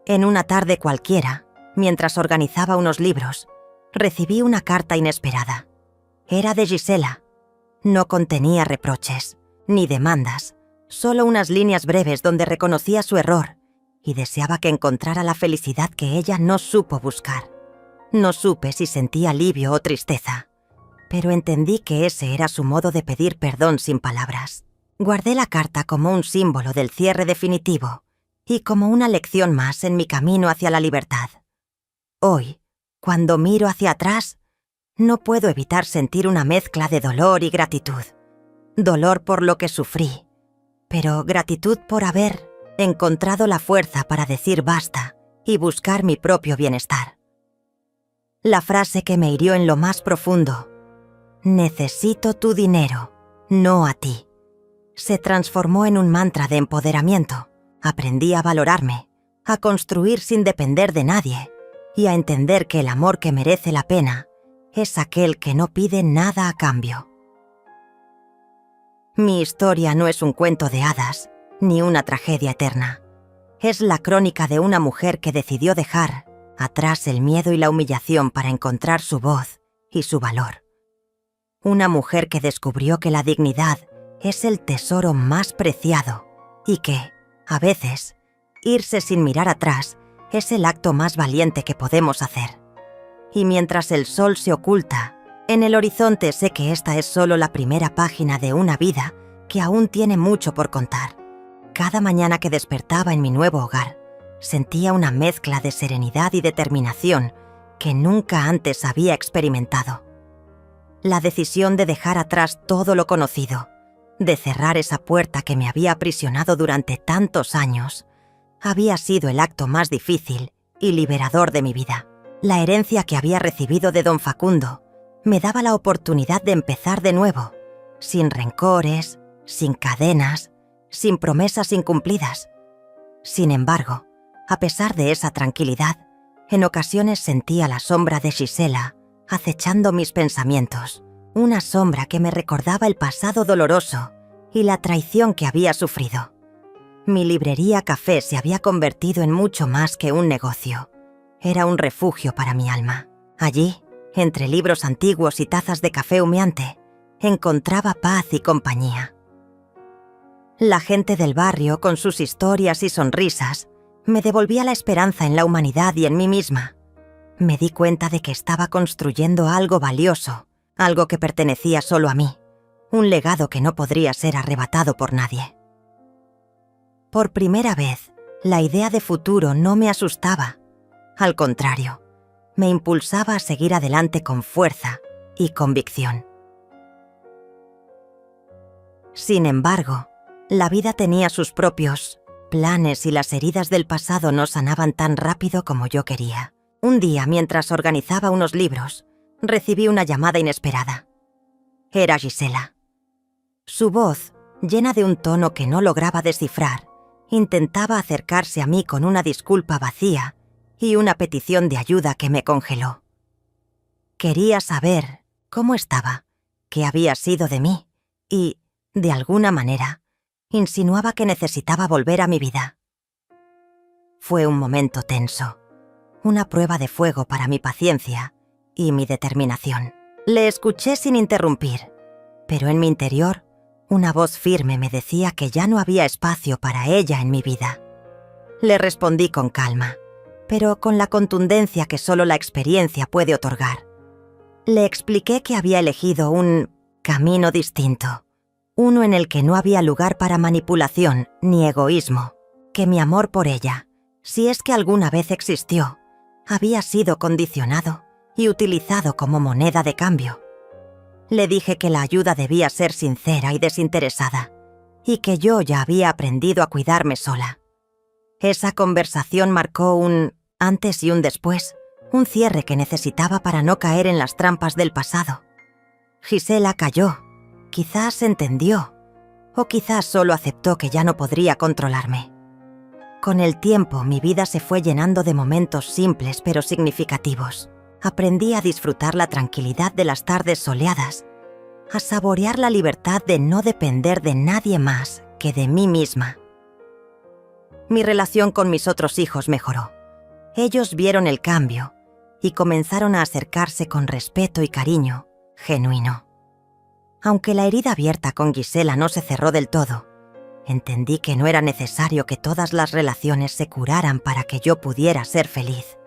En una tarde cualquiera, mientras organizaba unos libros, recibí una carta inesperada. Era de Gisela. No contenía reproches, ni demandas, solo unas líneas breves donde reconocía su error y deseaba que encontrara la felicidad que ella no supo buscar. No supe si sentía alivio o tristeza, pero entendí que ese era su modo de pedir perdón sin palabras. Guardé la carta como un símbolo del cierre definitivo y como una lección más en mi camino hacia la libertad. Hoy, cuando miro hacia atrás, no puedo evitar sentir una mezcla de dolor y gratitud. Dolor por lo que sufrí, pero gratitud por haber encontrado la fuerza para decir basta y buscar mi propio bienestar. La frase que me hirió en lo más profundo, «Necesito tu dinero, no a ti», se transformó en un mantra de empoderamiento. Aprendí a valorarme, a construir sin depender de nadie y a entender que el amor que merece la pena es aquel que no pide nada a cambio. Mi historia no es un cuento de hadas, ni una tragedia eterna. Es la crónica de una mujer que decidió dejar atrás el miedo y la humillación para encontrar su voz y su valor. Una mujer que descubrió que la dignidad es el tesoro más preciado y que, a veces, irse sin mirar atrás es el acto más valiente que podemos hacer. Y mientras el sol se oculta, en el horizonte sé que esta es solo la primera página de una vida que aún tiene mucho por contar. Cada mañana que despertaba en mi nuevo hogar, sentía una mezcla de serenidad y determinación que nunca antes había experimentado. La decisión de dejar atrás todo lo conocido, de cerrar esa puerta que me había aprisionado durante tantos años, había sido el acto más difícil y liberador de mi vida. La herencia que había recibido de don Facundo me daba la oportunidad de empezar de nuevo, sin rencores, sin cadenas, sin promesas incumplidas. Sin embargo, a pesar de esa tranquilidad, en ocasiones sentía la sombra de Gisela acechando mis pensamientos, una sombra que me recordaba el pasado doloroso y la traición que había sufrido. Mi librería café se había convertido en mucho más que un negocio. Era un refugio para mi alma. Allí, entre libros antiguos y tazas de café humeante, encontraba paz y compañía. La gente del barrio, con sus historias y sonrisas, me devolvía la esperanza en la humanidad y en mí misma. Me di cuenta de que estaba construyendo algo valioso, algo que pertenecía solo a mí, un legado que no podría ser arrebatado por nadie. Por primera vez, la idea de futuro no me asustaba. Al contrario, me impulsaba a seguir adelante con fuerza y convicción. Sin embargo, la vida tenía sus propios planes y las heridas del pasado no sanaban tan rápido como yo quería. Un día, mientras organizaba unos libros, recibí una llamada inesperada. Era Gisela. Su voz, llena de un tono que no lograba descifrar, intentaba acercarse a mí con una disculpa vacía y una petición de ayuda que me congeló. Quería saber cómo estaba, qué había sido de mí y, de alguna manera, insinuaba que necesitaba volver a mi vida. Fue un momento tenso, una prueba de fuego para mi paciencia y mi determinación. Le escuché sin interrumpir, pero en mi interior, una voz firme me decía que ya no había espacio para ella en mi vida. Le respondí con calma, pero con la contundencia que solo la experiencia puede otorgar. Le expliqué que había elegido un camino distinto, uno en el que no había lugar para manipulación ni egoísmo, que mi amor por ella, si es que alguna vez existió, había sido condicionado y utilizado como moneda de cambio. Le dije que la ayuda debía ser sincera y desinteresada, y que yo ya había aprendido a cuidarme sola. Esa conversación marcó un antes y un después, un cierre que necesitaba para no caer en las trampas del pasado. Gisela calló, quizás entendió, o quizás solo aceptó que ya no podría controlarme. Con el tiempo, mi vida se fue llenando de momentos simples pero significativos. Aprendí a disfrutar la tranquilidad de las tardes soleadas, a saborear la libertad de no depender de nadie más que de mí misma. Mi relación con mis otros hijos mejoró. Ellos vieron el cambio y comenzaron a acercarse con respeto y cariño genuino. Aunque la herida abierta con Gisela no se cerró del todo, entendí que no era necesario que todas las relaciones se curaran para que yo pudiera ser feliz.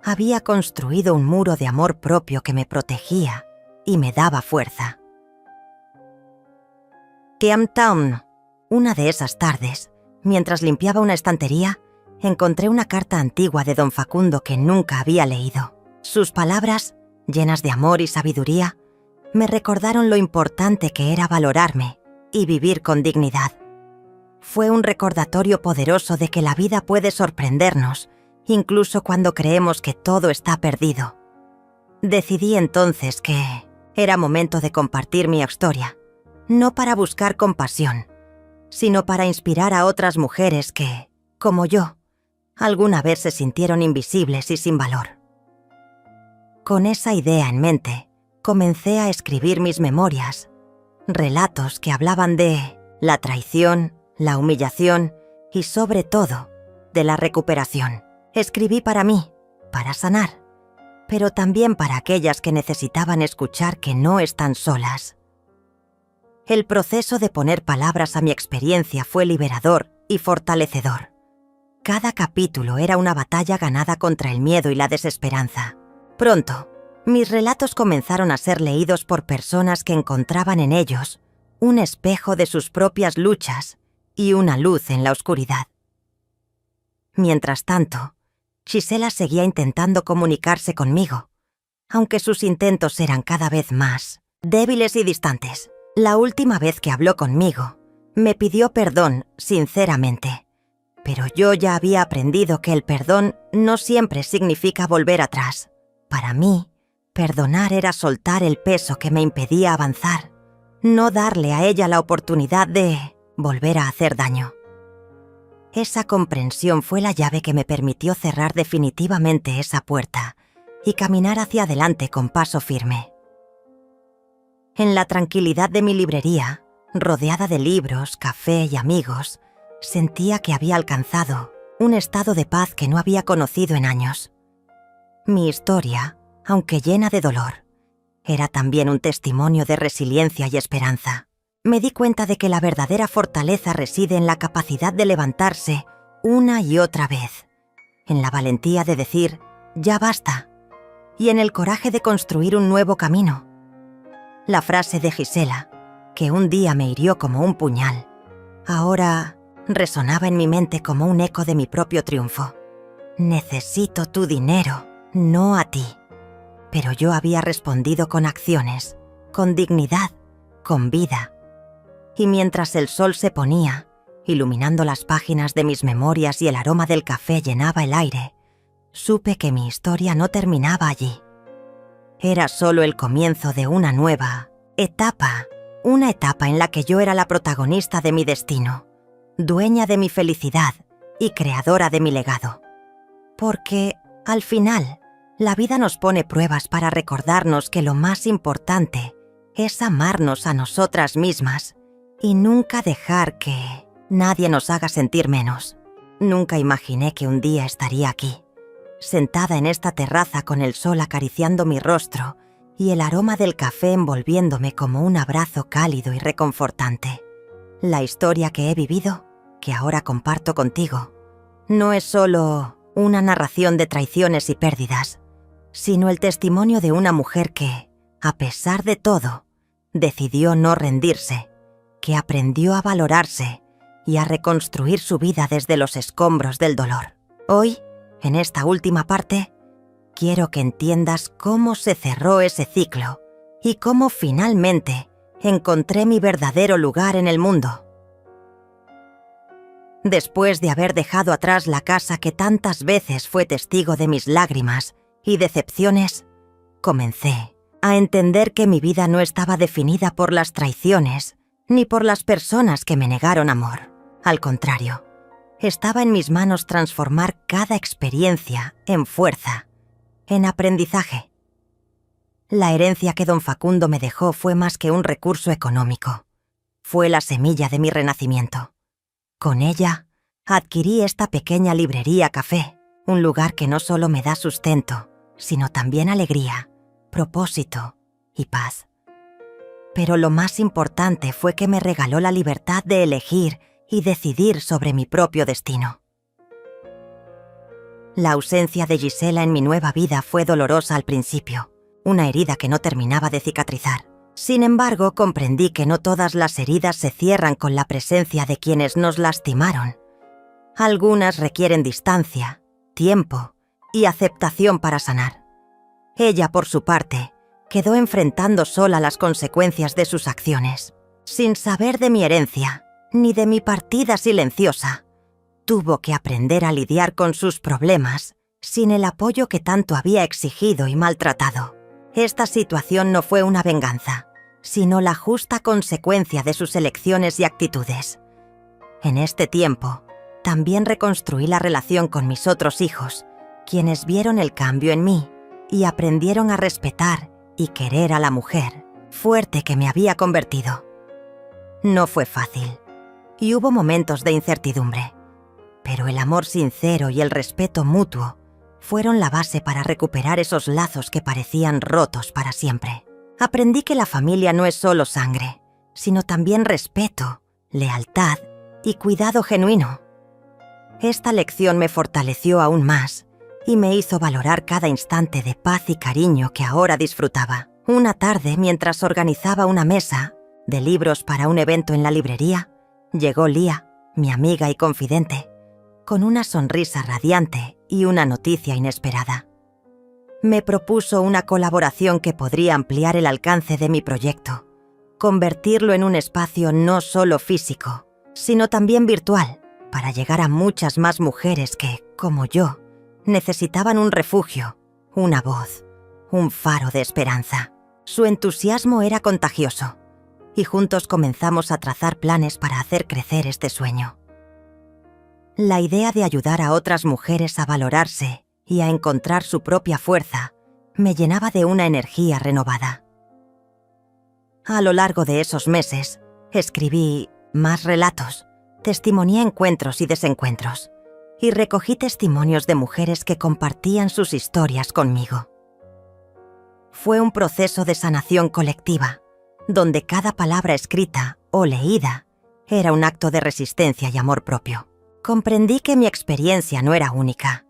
Había construido un muro de amor propio que me protegía y me daba fuerza. Camptown. Una de esas tardes, mientras limpiaba una estantería, encontré una carta antigua de don Facundo que nunca había leído. Sus palabras, llenas de amor y sabiduría, me recordaron lo importante que era valorarme y vivir con dignidad. Fue un recordatorio poderoso de que la vida puede sorprendernos, incluso cuando creemos que todo está perdido. Decidí entonces que era momento de compartir mi historia, no para buscar compasión, sino para inspirar a otras mujeres que, como yo, alguna vez se sintieron invisibles y sin valor. Con esa idea en mente, comencé a escribir mis memorias, relatos que hablaban de la traición, la humillación y, sobre todo, de la recuperación. Escribí para mí, para sanar, pero también para aquellas que necesitaban escuchar que no están solas. El proceso de poner palabras a mi experiencia fue liberador y fortalecedor. Cada capítulo era una batalla ganada contra el miedo y la desesperanza. Pronto, mis relatos comenzaron a ser leídos por personas que encontraban en ellos un espejo de sus propias luchas y una luz en la oscuridad. Mientras tanto, Gisela seguía intentando comunicarse conmigo, aunque sus intentos eran cada vez más débiles y distantes. La última vez que habló conmigo, me pidió perdón sinceramente, pero yo ya había aprendido que el perdón no siempre significa volver atrás. Para mí, perdonar era soltar el peso que me impedía avanzar, no darle a ella la oportunidad de volver a hacer daño. Esa comprensión fue la llave que me permitió cerrar definitivamente esa puerta y caminar hacia adelante con paso firme. En la tranquilidad de mi librería, rodeada de libros, café y amigos, sentía que había alcanzado un estado de paz que no había conocido en años. Mi historia, aunque llena de dolor, era también un testimonio de resiliencia y esperanza. Me di cuenta de que la verdadera fortaleza reside en la capacidad de levantarse una y otra vez, en la valentía de decir «ya basta» y en el coraje de construir un nuevo camino. La frase de Gisela, que un día me hirió como un puñal, ahora resonaba en mi mente como un eco de mi propio triunfo. «Necesito tu dinero, no a ti». Pero yo había respondido con acciones, con dignidad, con vida. Y mientras el sol se ponía, iluminando las páginas de mis memorias y el aroma del café llenaba el aire, supe que mi historia no terminaba allí. Era solo el comienzo de una nueva etapa, una etapa en la que yo era la protagonista de mi destino, dueña de mi felicidad y creadora de mi legado. Porque, al final, la vida nos pone pruebas para recordarnos que lo más importante es amarnos a nosotras mismas y nunca dejar que nadie nos haga sentir menos. Nunca imaginé que un día estaría aquí, sentada en esta terraza con el sol acariciando mi rostro y el aroma del café envolviéndome como un abrazo cálido y reconfortante. La historia que he vivido, que ahora comparto contigo, no es solo una narración de traiciones y pérdidas, sino el testimonio de una mujer que, a pesar de todo, decidió no rendirse, que aprendió a valorarse y a reconstruir su vida desde los escombros del dolor. Hoy, en esta última parte, quiero que entiendas cómo se cerró ese ciclo y cómo finalmente encontré mi verdadero lugar en el mundo. Después de haber dejado atrás la casa que tantas veces fue testigo de mis lágrimas y decepciones, comencé a entender que mi vida no estaba definida por las traiciones ni por las personas que me negaron amor. Al contrario, estaba en mis manos transformar cada experiencia en fuerza, en aprendizaje. La herencia que don Facundo me dejó fue más que un recurso económico. Fue la semilla de mi renacimiento. Con ella, adquirí esta pequeña librería café, un lugar que no solo me da sustento, sino también alegría, propósito y paz. pero lo más importante fue que me regaló la libertad de elegir y decidir sobre mi propio destino. La ausencia de Gisela en mi nueva vida fue dolorosa al principio, una herida que no terminaba de cicatrizar. Sin embargo, comprendí que no todas las heridas se cierran con la presencia de quienes nos lastimaron. Algunas requieren distancia, tiempo y aceptación para sanar. Ella, por su parte, quedó enfrentando sola las consecuencias de sus acciones. Sin saber de mi herencia, ni de mi partida silenciosa, tuvo que aprender a lidiar con sus problemas sin el apoyo que tanto había exigido y maltratado. Esta situación no fue una venganza, sino la justa consecuencia de sus elecciones y actitudes. En este tiempo, también reconstruí la relación con mis otros hijos, quienes vieron el cambio en mí y aprendieron a respetar y querer a la mujer fuerte que me había convertido. No fue fácil, y hubo momentos de incertidumbre, pero el amor sincero y el respeto mutuo fueron la base para recuperar esos lazos que parecían rotos para siempre. Aprendí que la familia no es solo sangre, sino también respeto, lealtad y cuidado genuino. Esta lección me fortaleció aún más y me hizo valorar cada instante de paz y cariño que ahora disfrutaba. Una tarde, mientras organizaba una mesa de libros para un evento en la librería, llegó Lía, mi amiga y confidente, con una sonrisa radiante y una noticia inesperada. Me propuso una colaboración que podría ampliar el alcance de mi proyecto, convertirlo en un espacio no solo físico, sino también virtual, para llegar a muchas más mujeres que, como yo, necesitaban un refugio, una voz, un faro de esperanza. Su entusiasmo era contagioso, y juntos comenzamos a trazar planes para hacer crecer este sueño. La idea de ayudar a otras mujeres a valorarse y a encontrar su propia fuerza me llenaba de una energía renovada. A lo largo de esos meses, escribí más relatos, testimonié encuentros y desencuentros, y recogí testimonios de mujeres que compartían sus historias conmigo. Fue un proceso de sanación colectiva, donde cada palabra escrita o leída era un acto de resistencia y amor propio. Comprendí que mi experiencia no era única,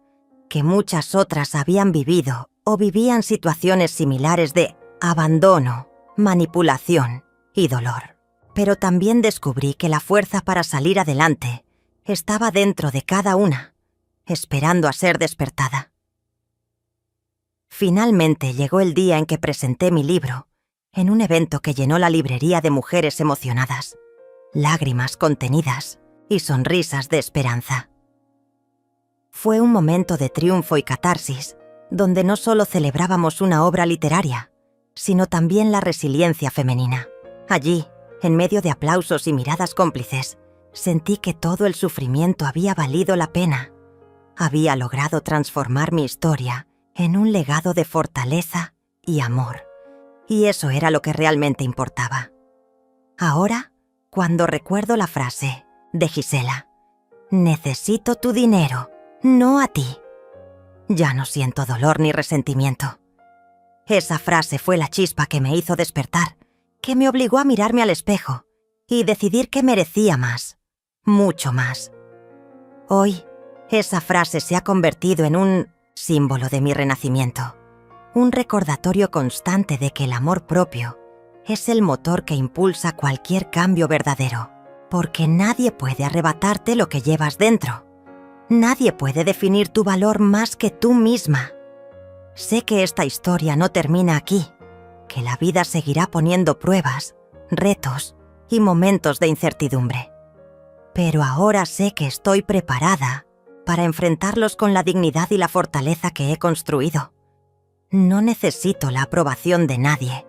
que muchas otras habían vivido o vivían situaciones similares de abandono, manipulación y dolor. Pero también descubrí que la fuerza para salir adelante estaba dentro de cada una, esperando a ser despertada. Finalmente llegó el día en que presenté mi libro en un evento que llenó la librería de mujeres emocionadas, lágrimas contenidas y sonrisas de esperanza. Fue un momento de triunfo y catarsis, donde no solo celebrábamos una obra literaria, sino también la resiliencia femenina. Allí, en medio de aplausos y miradas cómplices, sentí que todo el sufrimiento había valido la pena. Había logrado transformar mi historia en un legado de fortaleza y amor, y eso era lo que realmente importaba. Ahora, cuando recuerdo la frase de Gisela, «Necesito tu dinero, no a ti», ya no siento dolor ni resentimiento. Esa frase fue la chispa que me hizo despertar, que me obligó a mirarme al espejo y decidir que merecía más, mucho más. Hoy, esa frase se ha convertido en un símbolo de mi renacimiento, un recordatorio constante de que el amor propio es el motor que impulsa cualquier cambio verdadero, porque nadie puede arrebatarte lo que llevas dentro. Nadie puede definir tu valor más que tú misma. Sé que esta historia no termina aquí, que la vida seguirá poniendo pruebas, retos y momentos de incertidumbre. Pero ahora sé que estoy preparada para enfrentarlos con la dignidad y la fortaleza que he construido. No necesito la aprobación de nadie,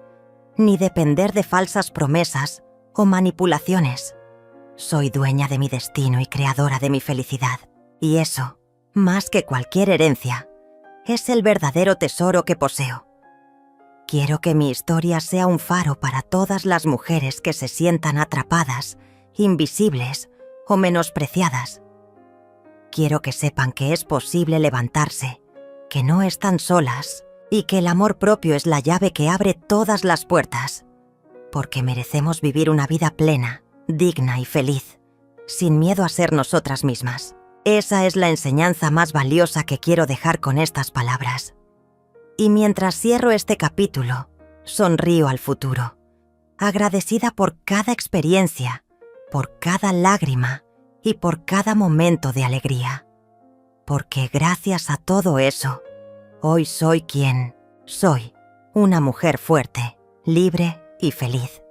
ni depender de falsas promesas o manipulaciones. Soy dueña de mi destino y creadora de mi felicidad. Y eso, más que cualquier herencia, es el verdadero tesoro que poseo. Quiero que mi historia sea un faro para todas las mujeres que se sientan atrapadas, invisibles o menospreciadas. Quiero que sepan que es posible levantarse, que no están solas y que el amor propio es la llave que abre todas las puertas. porque merecemos vivir una vida plena, digna y feliz, sin miedo a ser nosotras mismas. Esa es la enseñanza más valiosa que quiero dejar con estas palabras. Y mientras cierro este capítulo, sonrío al futuro, agradecida por cada experiencia, por cada lágrima y por cada momento de alegría. Porque gracias a todo eso, hoy soy quien soy, una mujer fuerte, libre y feliz.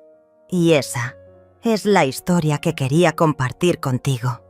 Y esa es la historia que quería compartir contigo.